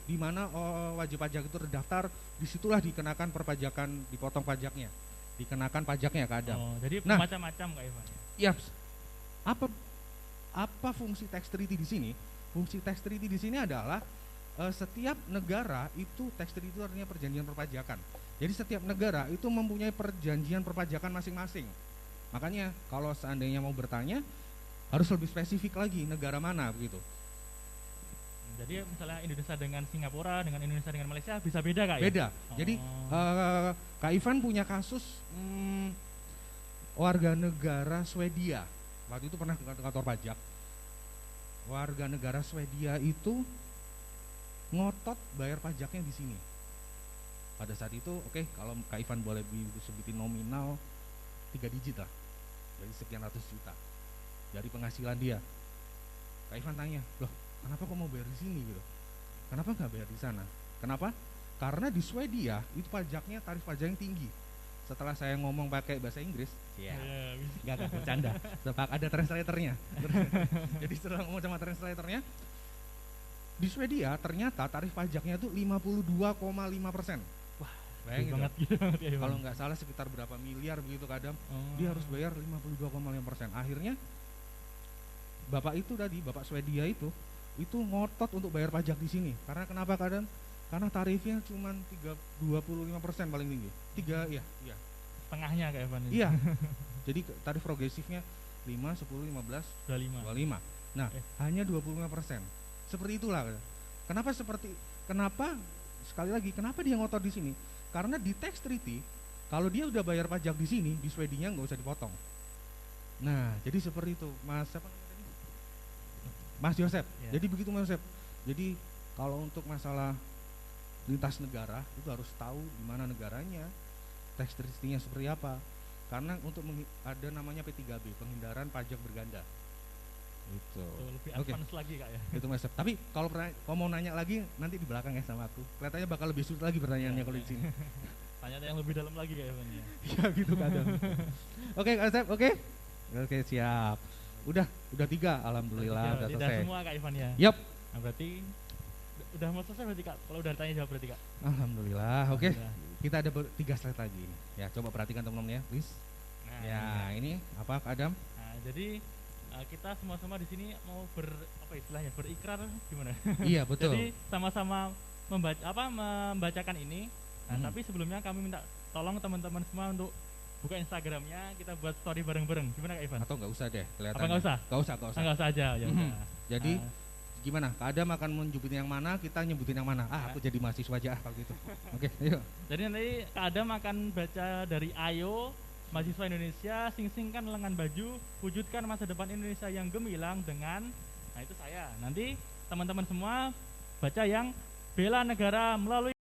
di mana wajib pajak itu terdaftar, disitulah dikenakan perpajakan, dipotong pajaknya, dikenakan pajaknya kadang. Jadi macam-macam Kak Ivan. Ya, apa fungsi tax treaty di sini? Fungsi tax treaty di sini adalah setiap negara itu tax treaty itu artinya perjanjian perpajakan. Jadi setiap negara itu mempunyai perjanjian perpajakan masing-masing. Makanya kalau seandainya mau bertanya harus lebih spesifik lagi negara mana begitu. Jadi misalnya Indonesia dengan Singapura, dengan Indonesia dengan Malaysia bisa beda Kak ya? Beda. Jadi Kak Ivan punya kasus warga negara Swedia. Waktu itu pernah ke kantor pajak. Warga negara Swedia itu ngotot bayar pajaknya di sini. Pada saat itu, oke, kalau Kak Ivan boleh disebutin nominal 3 digit lah, dari sekian ratus juta dari penghasilan dia. Kak Ivan tanya, loh kenapa kok mau bayar di sini gitu? Kenapa nggak bayar di sana? Kenapa? Karena di Swedia itu pajaknya, tarif pajak yang tinggi. Setelah saya ngomong pakai bahasa Inggris, nggak bercanda, sebab ada translatornya. Jadi setelah ngomong sama translatornya, di Swedia ternyata tarif pajaknya itu 52,5%. Wah, bayangin banget, ya, kalau nggak salah sekitar berapa miliar begitu kadang, dia harus bayar 52,5%. Akhirnya bapak itu tadi, bapak Swedia itu ngotot untuk bayar pajak di sini. Karena kenapa kadang? Karena tarifnya cuma 25% paling tinggi. Iya. Setengahnya kayak Evan ini. Iya. Jadi tarif progresifnya 5, 10, 15, 25. Nah, hanya 25%. Seperti itulah. Kenapa sekali lagi kenapa dia ngotot di sini? Karena di tax treaty kalau dia udah bayar pajak di sini, di Swedianya nggak usah dipotong. Nah, jadi seperti itu, Mas siapa namanya tadi? Mas Yosep. Yeah. Jadi begitu Mas Yosep. Jadi kalau untuk masalah lintas negara itu harus tahu di mana negaranya, tax treaty-nya seperti apa. Karena untuk ada namanya P3B, penghindaran pajak berganda. Itu. Lebih advance lagi Kak ya. Itu Mas. Tapi kalau mau nanya lagi nanti di belakang ya sama aku. Kelihatannya bakal lebih sulit lagi pertanyaannya kalau di sini. Tanya yang lebih dalam lagi Kak Evan ya. Ya gitu kadang. Oke, Kak Asep, oke. Oke, siap. Udah 3, alhamdulillah udah selesai. Tidak semua Kak Ivan ya. Yap. Nah, berarti udah mau selesai berarti Kak. Kalau udah tanya jawab berarti Kak. Alhamdulillah. Oke. Kita ada 3 slide lagi. Ya, coba perhatikan teman-teman ya, please. Nah, ya, ini apa Kak Adam? Nah, jadi kita semua-sama di sini mau berikrar gimana? Iya, betul. Jadi sama-sama membacakan ini. Nah, tapi sebelumnya kami minta tolong teman-teman semua untuk buka Instagramnya, kita buat story bareng-bareng. Gimana Kak Ivan? Atau nggak usah deh kelihatannya. Apa nggak usah? Nggak usah. Nggak usah aja. Ya udah. Jadi gimana? Kak Adam akan menyebutin yang mana, kita nyebutin yang mana. Aku jadi mahasiswa aja kalau gitu. Oke, ayo. Jadi nanti Kak Adam akan baca dari Ayo, mahasiswa Indonesia, sing-singkan lengan baju, wujudkan masa depan Indonesia yang gemilang dengan, nah itu saya. Nanti teman-teman semua baca yang bela negara melalui